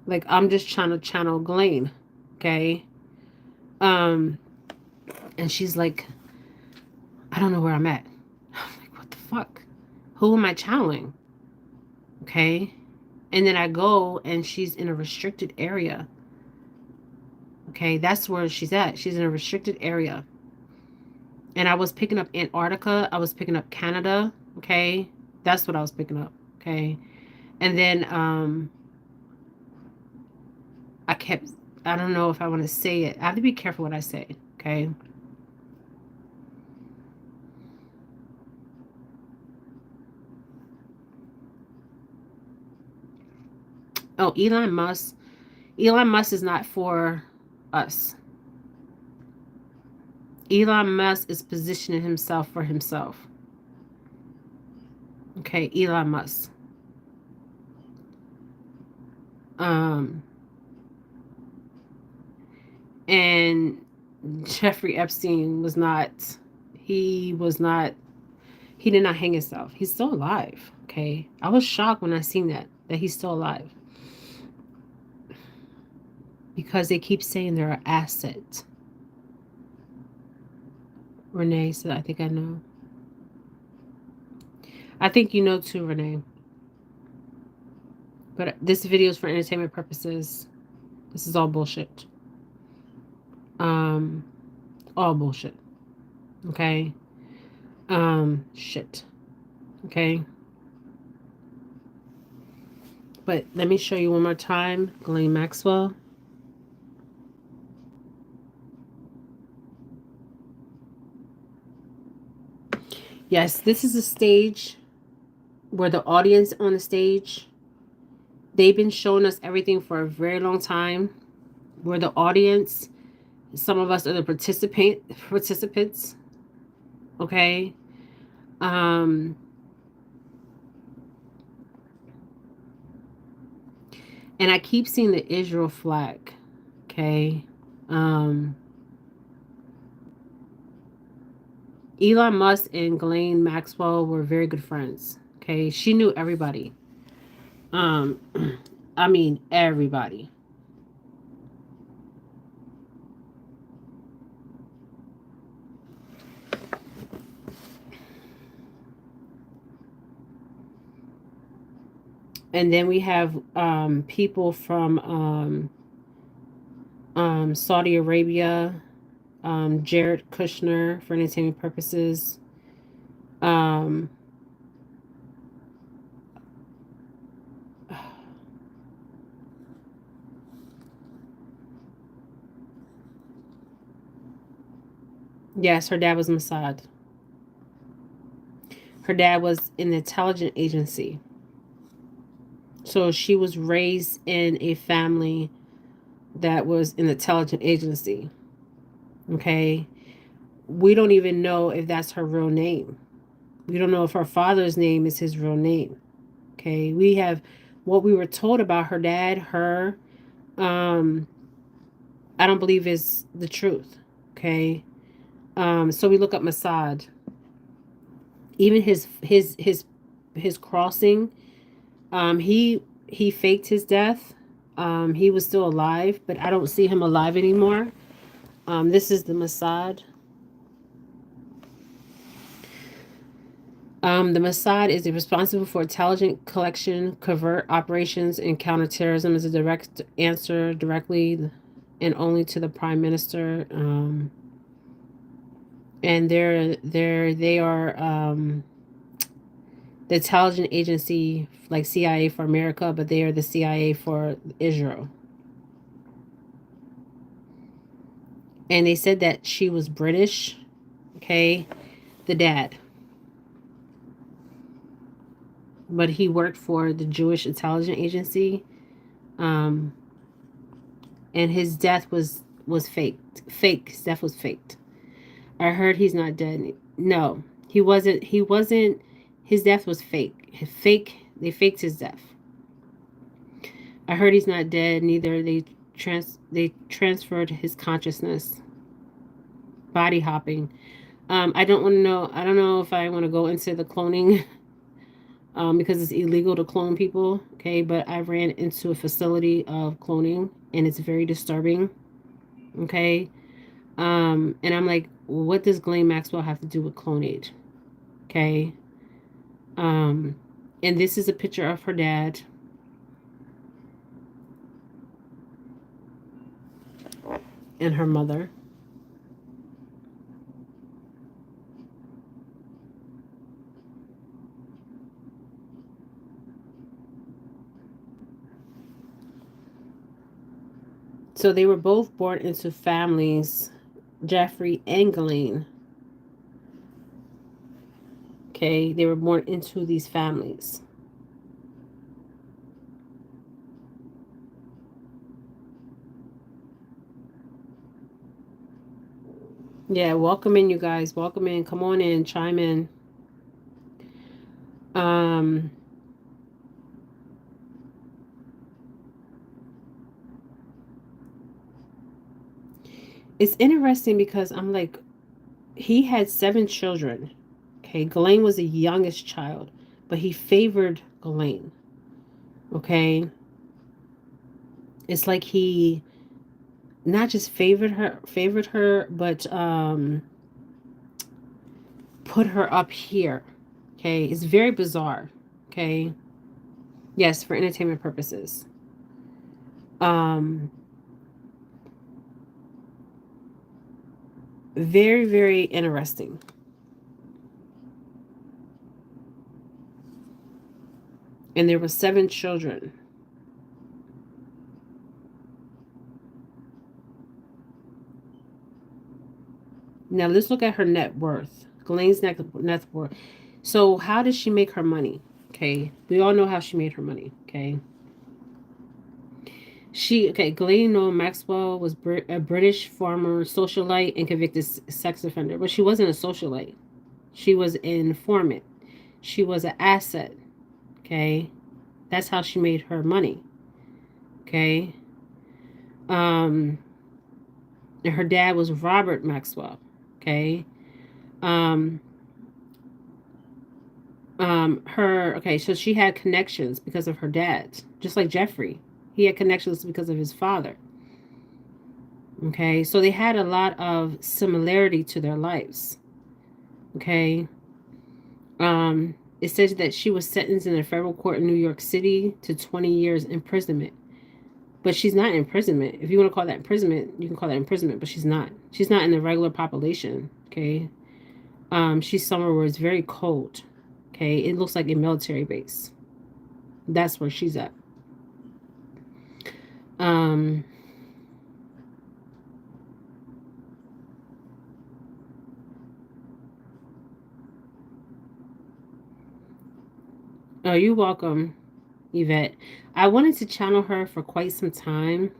Speaker 1: Like, I'm just trying to channel Ghilslaine, okay? And she's like, I don't know where I'm at. I'm like, what the fuck? Who am I channeling? Okay. And then I go and she's in a restricted area. Okay, that's where she's at. She's in a restricted area. And I was picking up Antarctica. I was picking up Canada. Okay. That's what I was picking up. Okay. And then I kept, I don't know if I want to say it. I have to be careful what I say. Okay. Oh, Elon Musk. Elon Musk is not for us. Elon Musk is positioning himself for himself. Okay, Elon Musk. And Jeffrey Epstein was not, he was not, he did not hang himself. He's still alive. Okay. I was shocked when I seen that he's still alive. Because they keep saying they're an asset. Renee said, I think I know. I think you know too, Renee. But this video is for entertainment purposes. This is all bullshit. All bullshit. Okay. Shit. Okay. But let me show you one more time. Ghilslaine Maxwell. Yes, this is a stage where the audience on the stage, they've been showing us everything for a very long time. Where the audience, some of us are the participants. Okay. And I keep seeing the Israel flag. Okay. Elon Musk and Ghilslaine Maxwell were very good friends. Okay. She knew everybody. I mean, everybody. And then we have people from Saudi Arabia, Jared Kushner for entertainment purposes. Yes, her dad was Mossad. Her dad was in the intelligence agency. So she was raised in a family that was in the intelligence agency. Okay. We don't even know if that's her real name. We don't know if her father's name is his real name. Okay. We have what we were told about her dad, her, I don't believe is the truth. Okay. So we look up Mossad. Even his crossing, he faked his death. He was still alive, but I don't see him alive anymore. This is the Mossad. The Mossad is responsible for intelligence collection, covert operations, and counterterrorism. Is a direct answer directly and only to the Prime Minister. And they are the intelligence agency like CIA for America, but they are the CIA for Israel. And they said that she was British. Okay, the dad. But he worked for the Jewish intelligence agency. And his death was faked. Fake. His death was faked. I heard he's not dead. No, he wasn't. He wasn't. His death was fake. Fake. They faked his death. I heard he's not dead. Neither they transferred his consciousness. body hopping. I don't want to know. I don't know if I want to go into the cloning because it's illegal to clone people. Okay, but I ran into a facility of cloning, and it's very disturbing. Okay, and I'm like, what does Ghislaine Maxwell have to do with clonage? Okay, um, and this is a picture of her dad and her mother. So they were both born into families, Jeffrey and Ghilslaine. Okay, they were born into these families. Yeah, welcome in, you guys. Welcome in. Come on in, chime in. Um, it's interesting because I'm like, he had 7 children. Okay, Ghilslaine was the youngest child, but he favored Ghilslaine. Okay, it's like he not just favored her, but put her up here. Okay, it's very bizarre. Okay, yes, for entertainment purposes. Um, very, very interesting. And there were 7 children. Now let's look at her net worth. Ghislaine's net worth. So how did she make her money? Okay, we all know how she made her money. Okay, Ghilslaine Noel Maxwell was a British former socialite and convicted sex offender, but she wasn't a socialite. She was an informant. She was an asset. Okay, that's how she made her money. Okay, um, and her dad was Robert Maxwell. Okay, um, so she had connections because of her dad, just like Jeffrey. He had connections because of his father. Okay, so they had a lot of similarity to their lives. Okay, it says that she was sentenced in a federal court in New York City to 20 years imprisonment. But she's not imprisonment. If you want to call that imprisonment, you can call that imprisonment, but she's not. She's not in the regular population. Okay, she's somewhere where it's very cold. Okay, it looks like a military base. That's where she's at. Um, oh, you're welcome, Yvette. I wanted to channel her for quite some time.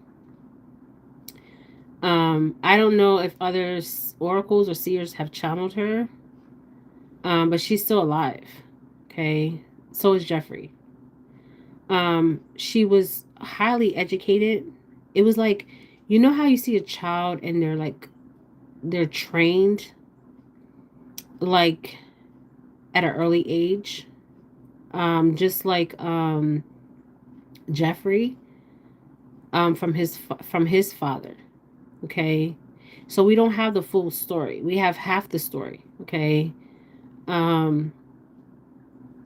Speaker 1: I don't know if other oracles or seers have channeled her, but she's still alive. Okay, so is Jeffrey. She was highly educated. It was like, you know how you see a child and they're trained like at an early age, just like Jeffrey, from his father. Okay, so we don't have the full story. We have half the story. Okay, um,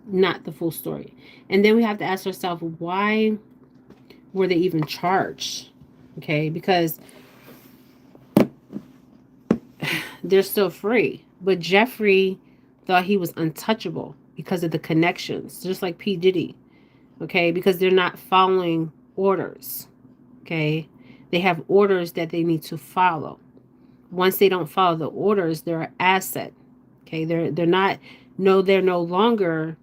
Speaker 1: not the full story, and then we have to ask ourselves, why were they even charged? Okay, because they're still free, but Jeffrey thought he was untouchable because of the connections, just like P Diddy. Okay, because they're not following orders. Okay, they have orders that they need to follow. Once they don't follow the orders, they're an asset. Okay, they're not, no, they're no longer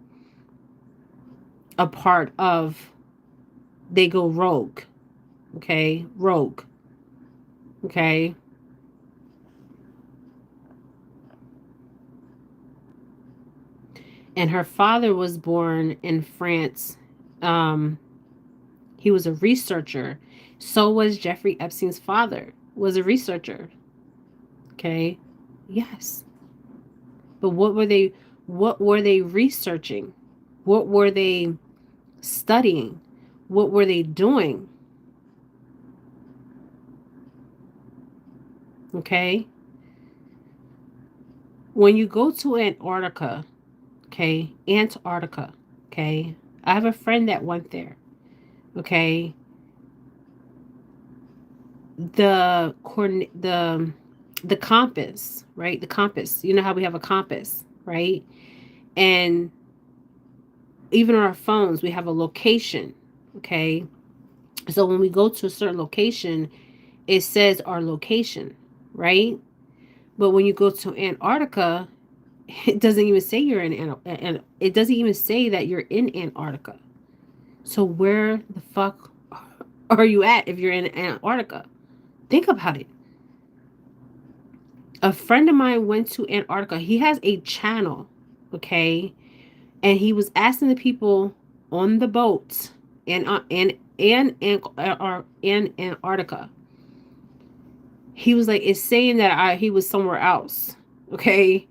Speaker 1: a part of, they go rogue. Okay, rogue. Okay, and her father was born in France. um he was a researcher. So was Jeffrey Epstein's father, was a researcher. Okay, Yes. But what were they researching? What were they studying? What were they doing? Okay? When you go to Antarctica, okay? Antarctica, okay? I have a friend that went there. Okay? The compass, right? The compass. You know how we have a compass, right? And even on our phones, we have a location, okay? So when we go to a certain location, it says our location, right? But when you go to Antarctica, it doesn't even say you're in and it doesn't even say that you're in Antarctica. So where the fuck are you at if you're in Antarctica? Think about it. A friend of mine went to Antarctica. He has a channel, okay? And he was asking the people on the boats in Antarctica. He was like, it's saying that he was somewhere else. Okay.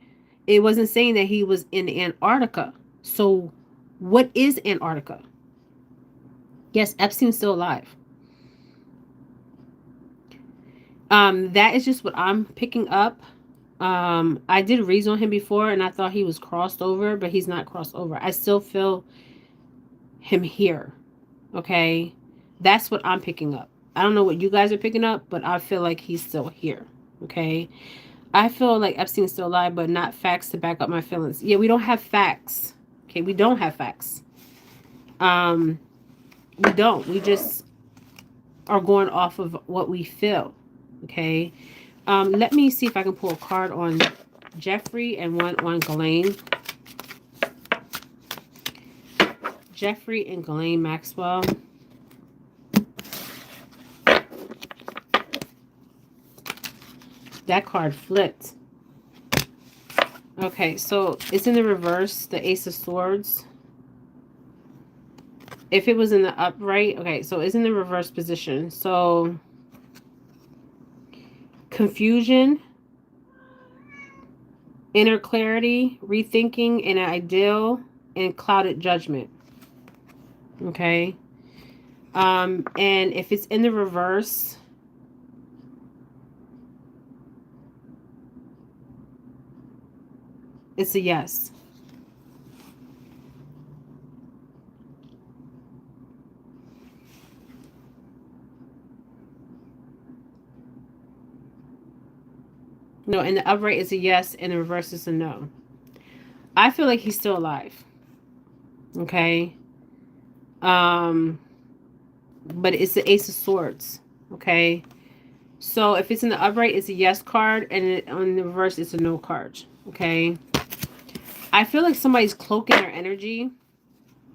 Speaker 1: It wasn't saying that he was in Antarctica. So what is Antarctica? Yes, Epstein's still alive. That is just what I'm picking up. I did read on him before and I thought he was crossed over, but he's not crossed over. I still feel him here. Okay. That's what I'm picking up. I don't know what you guys are picking up, but I feel like he's still here. Okay. I feel like Epstein's still alive, but not facts to back up my feelings. Yeah, we don't have facts. Okay, we don't have facts. We don't. We just are going off of what we feel. Okay. Let me see if I can pull a card on Jeffrey and one on Ghilslaine. Jeffrey and Ghilslaine Maxwell. That card flipped. Okay, so it's in the reverse, the Ace of Swords. If it was in the upright, okay, so it's in the reverse position. So, confusion, inner clarity, rethinking an ideal, and clouded judgment. Okay. And if it's in the reverse, it's a yes. No, in the upright is a yes, and the reverse is a no. I feel like he's still alive. Okay. But it's the Ace of Swords. Okay. So if it's in the upright, it's a yes card, and on the reverse, it's a no card. Okay. I feel like somebody's cloaking their energy.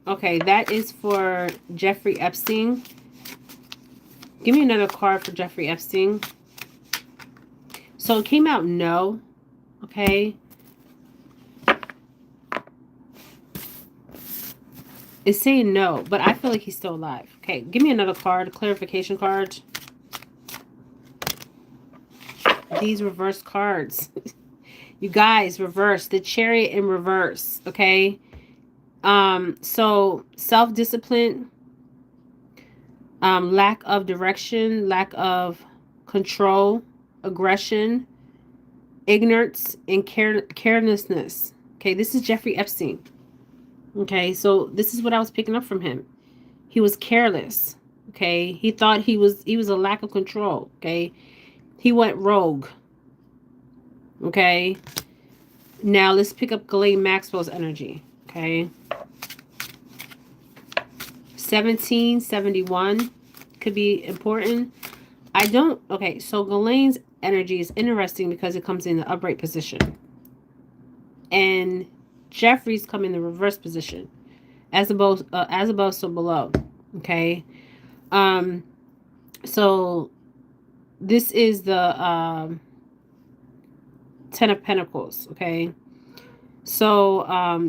Speaker 1: Okay, that is for Jeffrey Epstein. Give me another card for Jeffrey Epstein. So it came out no. Okay. It's saying no, but I feel like he's still alive. Okay, give me another card, a clarification card. These reverse cards. You guys, reverse. The Chariot in reverse, okay? So self-discipline, lack of direction, lack of control, aggression, ignorance, and carelessness. Okay, this is Jeffrey Epstein. Okay, so this is what I was picking up from him. He was careless. Okay, he thought he was a lack of control. Okay, he went rogue. Okay, now let's pick up Ghilslaine Maxwell's energy. Okay, 1771 could be important. I don't. Okay, so Ghislaine's energy is interesting because it comes in the upright position, and Jeffrey's come in the reverse position, as above, so below. Okay, so this is the Ten of Pentacles. Okay, so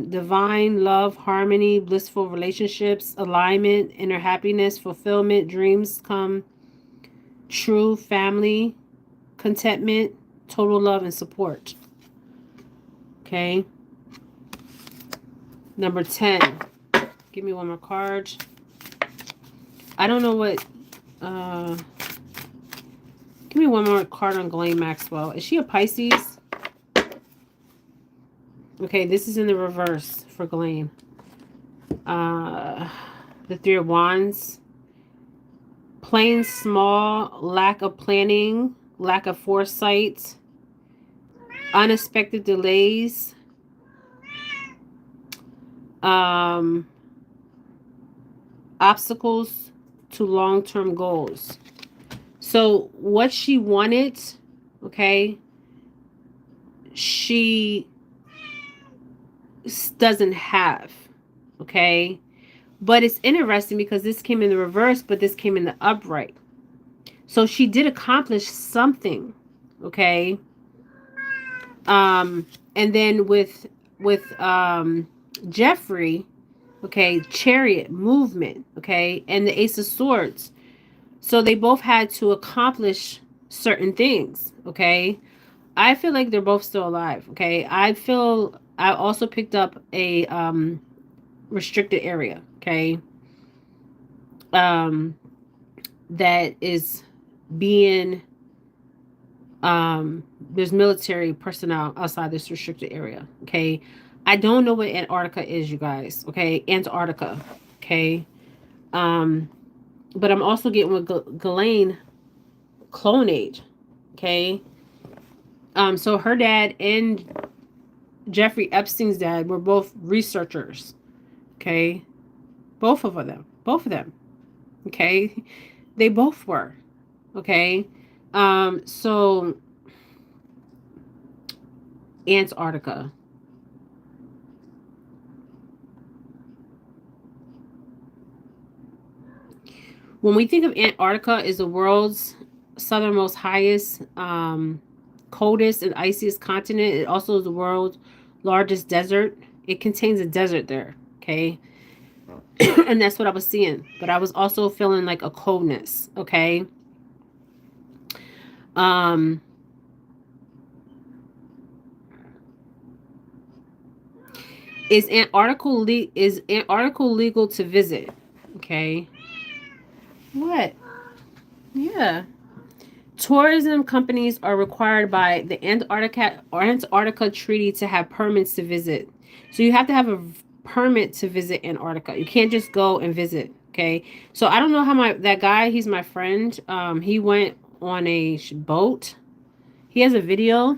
Speaker 1: divine love, harmony, blissful relationships, alignment, inner happiness, fulfillment, dreams come true, family, contentment, total love and support. Okay. Number 10. Give me one more card. I don't know what... give me one more card on Ghilslaine Maxwell. Is she a Pisces? Okay, this is in the reverse for Ghilslaine. The Three of Wands. Plain small, lack of planning, lack of foresight, unexpected delays, obstacles to long-term goals. So what she wanted, okay, she doesn't have, okay? But it's interesting because this came in the reverse, but this came in the upright. So she did accomplish something, okay? And then with Jeffrey, okay, chariot, movement, okay, and the Ace of Swords. So they both had to accomplish certain things, okay? I feel like they're both still alive, okay? I also picked up a restricted area, okay? That is being there's military personnel outside this restricted area, okay? I don't know what Antarctica is, you guys, okay? Antarctica, okay? But I'm also getting with Ghilslaine clonage, okay? So her dad and Jeffrey Epstein's dad were both researchers, okay? Both of them, okay? They both were, okay? So Antarctica. When we think of Antarctica as the world's southernmost, highest, coldest, and iciest continent, it also is the world's largest desert. It contains a desert there, okay? And that's what I was seeing. But I was also feeling like a coldness, okay? Is Antarctica legal to visit? Okay. What? Yeah. Tourism companies are required by the Antarctica Treaty to have permits to visit. So you have to have a permit to visit Antarctica. You can't just go and visit. Okay. So I don't know how that guy, he's my friend. He went on a boat. He has a video,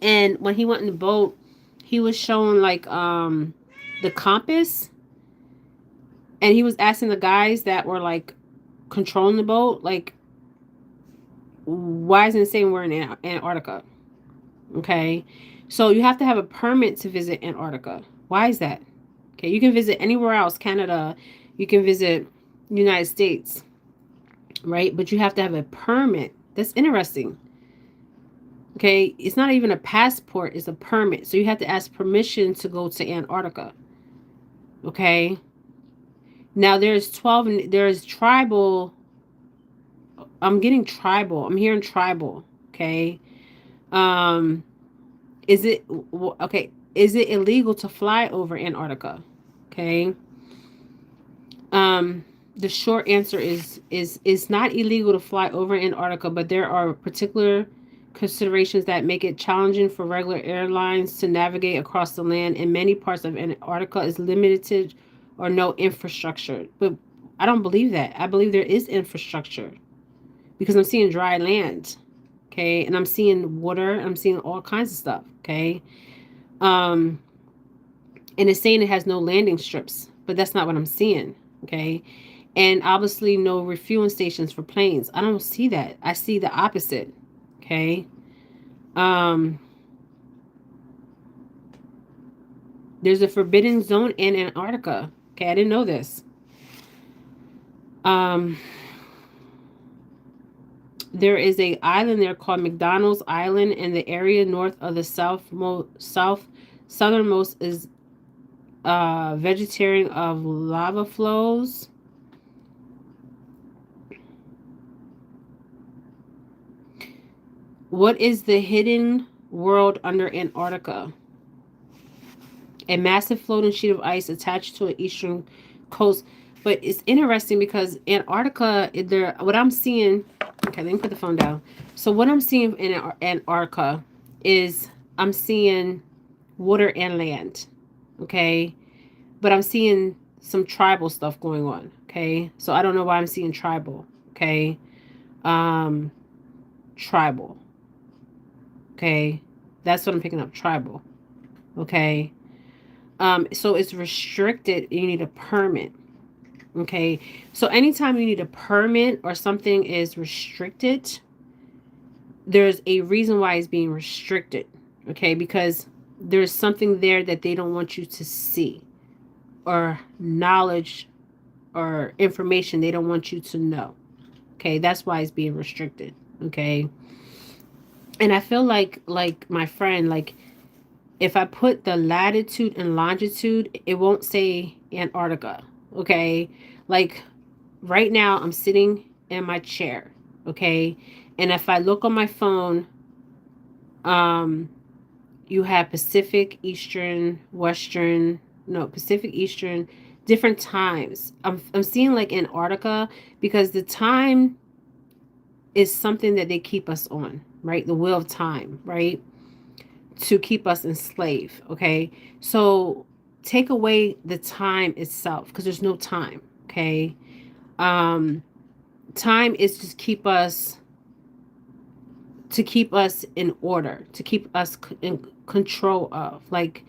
Speaker 1: and when he went in the boat, he was showing like the compass, and he was asking the guys that were like controlling the boat, like, why isn't it saying we're in Antarctica? Okay, so you have to have a permit to visit Antarctica. Why is that? Okay, you can visit anywhere else, Canada, you can visit United States, right? But you have to have a permit. That's interesting. Okay, it's not even a passport, it's a permit. So you have to ask permission to go to Antarctica. Okay. Now there's tribal. I'm getting tribal. I'm hearing tribal. Okay. Is it okay? Is it illegal to fly over Antarctica? Okay. The short answer is it's not illegal to fly over Antarctica, but there are particular considerations that make it challenging for regular airlines to navigate across the land. In many parts of Antarctica is limited or no infrastructure. But I don't believe that. I believe there is infrastructure because I'm seeing dry land, okay? And I'm seeing water. I'm seeing all kinds of stuff, okay? And it's saying it has no landing strips, but that's not what I'm seeing, okay? And obviously no refueling stations for planes. I don't see that. I see the opposite, okay? There's a forbidden zone in Antarctica. Okay, I didn't know this. There is a island there called McDonald's Island, and the area north of the southernmost is vegetarian of lava flows. What is the hidden world under Antarctica? A massive floating sheet of ice attached to an eastern coast. But it's interesting because Antarctica, there, what I'm seeing, okay, let me put the phone down. So what I'm seeing in Antarctica is I'm seeing water and land, okay? But I'm seeing some tribal stuff going on, okay? So I don't know why I'm seeing tribal, okay? Tribal, okay? That's what I'm picking up, tribal, okay? So it's restricted. You need a permit. Okay. So anytime you need a permit or something is restricted, there's a reason why it's being restricted. Okay. Because there's something there that they don't want you to see, or knowledge or information they don't want you to know. Okay. That's why it's being restricted. Okay. And I feel like my friend, like, if I put the latitude and longitude, it won't say Antarctica. Okay. Like right now, I'm sitting in my chair. Okay. And if I look on my phone, um, you have Pacific, Eastern, Western, no, Pacific, Eastern, different times. I'm seeing like Antarctica because the time is something that they keep us on, right? The wheel of time, right? To keep us enslaved. Okay. So take away the time itself because there's no time. Okay. Um, Time is to keep us in order, to keep us in control of, like,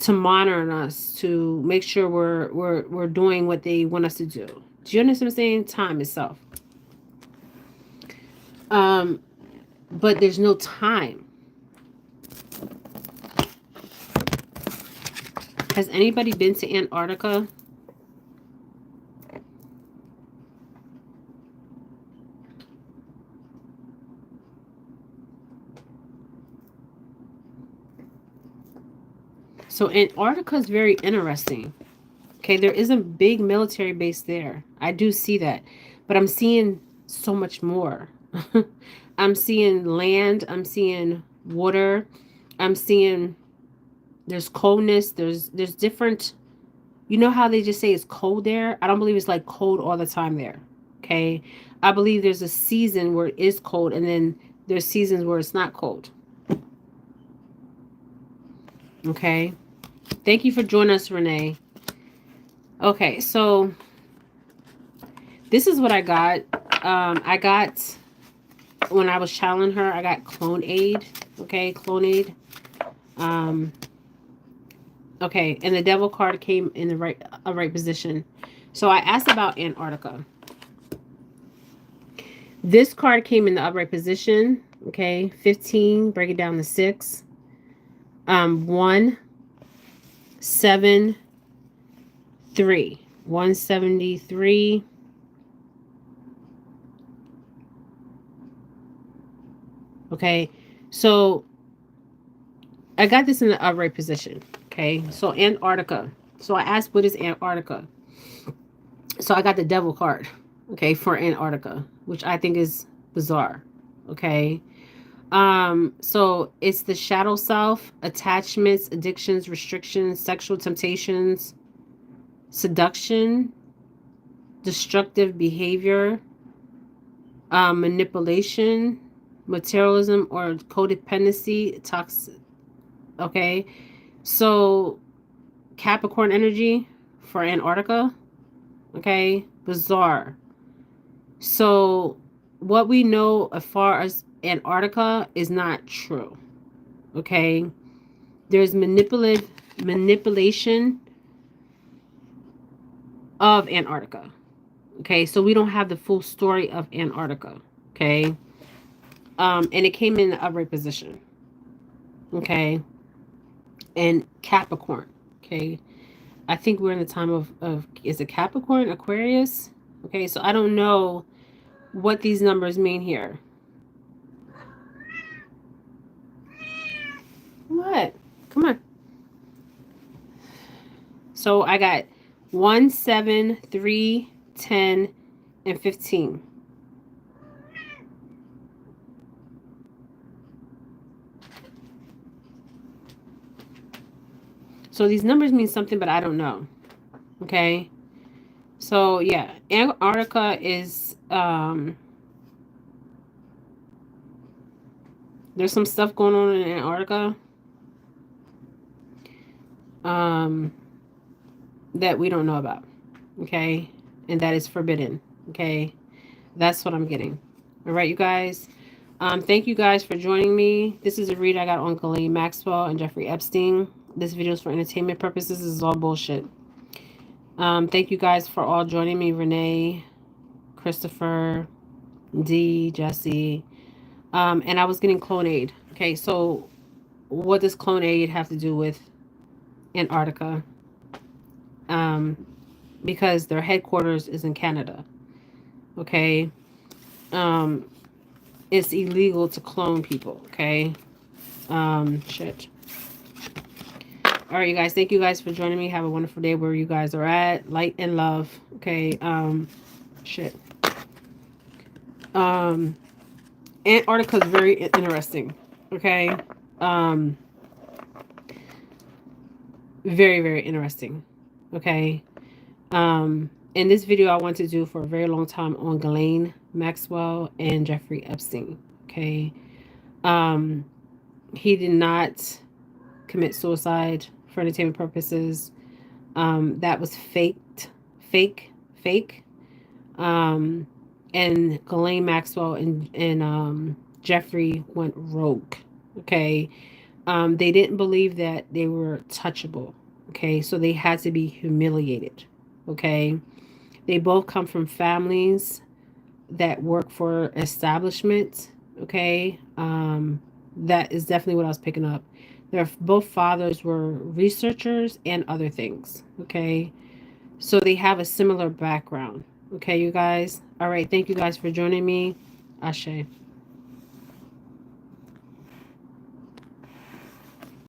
Speaker 1: to monitor us, to make sure we're doing what they want us to do. Do you understand what I'm saying? Time itself. Um, but there's no time. Has anybody been to Antarctica? So Antarctica is very interesting. Okay, there is a big military base there. I do see that. But I'm seeing so much more. I'm seeing land, I'm seeing water, I'm seeing there's coldness, there's different, you know how they just say it's cold there? I don't believe it's like cold all the time there. Okay? I believe there's a season where it is cold and then there's seasons where it's not cold. Okay? Thank you for joining us, Renee. Okay, so this is what I got. I got, when I was channeling her, I got Clone Aid. Okay, Clone Aid. Okay, and the Devil card came in the right position. So I asked about Antarctica. This card came in the upright position. Okay, 15. Break it down to 6. 1, 7, 3. 173. Okay, so I got this in the upright position. Okay, so Antarctica. So I asked, what is Antarctica? So I got the Devil card, okay, for Antarctica, which I think is bizarre. Okay. So it's the shadow self, attachments, addictions, restrictions, sexual temptations, seduction, destructive behavior, manipulation, materialism or codependency, toxic. Okay. So Capricorn energy for Antarctica. Okay. Bizarre. So what we know as far as Antarctica is not true. Okay. There's manipulation of Antarctica. Okay. So we don't have the full story of Antarctica. Okay. And it came in the upright position. Okay. And Capricorn. Okay. I think we're in the time of is it Capricorn, Aquarius? Okay. So I don't know what these numbers mean here. What? Come on. So I got 1, 7, 3, 10, and 15. So these numbers mean something, but I don't know. Okay. So yeah, Antarctica is there's some stuff going on in Antarctica um that we don't know about. Okay. And that is forbidden. Okay. That's what I'm getting. All right, you guys. Thank you guys for joining me. This is a read I got on Ghilslaine Maxwell and Jeffrey Epstein. This video is for entertainment purposes. This is all bullshit. Thank you guys for all joining me. Renee, Christopher, D, Jesse. And I was getting clone aid. Okay, so what does clone aid have to do with Antarctica? Because their headquarters is in Canada. Okay. It's illegal to clone people. Okay. Shit. All right, you guys. Thank you guys for joining me. Have a wonderful day where you guys are at. Light and love. Okay. Shit. Antarctica is very interesting. Okay. Very, very interesting. Okay. In this video, I want to do for a very long time on Ghilslaine Maxwell and Jeffrey Epstein. Okay. He did not commit suicide for entertainment purposes. That was fake. And Ghilslaine Maxwell and Jeffrey went rogue. Okay. They didn't believe that they were touchable. Okay. So they had to be humiliated. Okay. They both come from families that work for establishments. Okay. That is definitely what I was picking up. Their both fathers were researchers and other things. Okay. So they have a similar background. Okay, you guys. All right. Thank you guys for joining me. Ashe.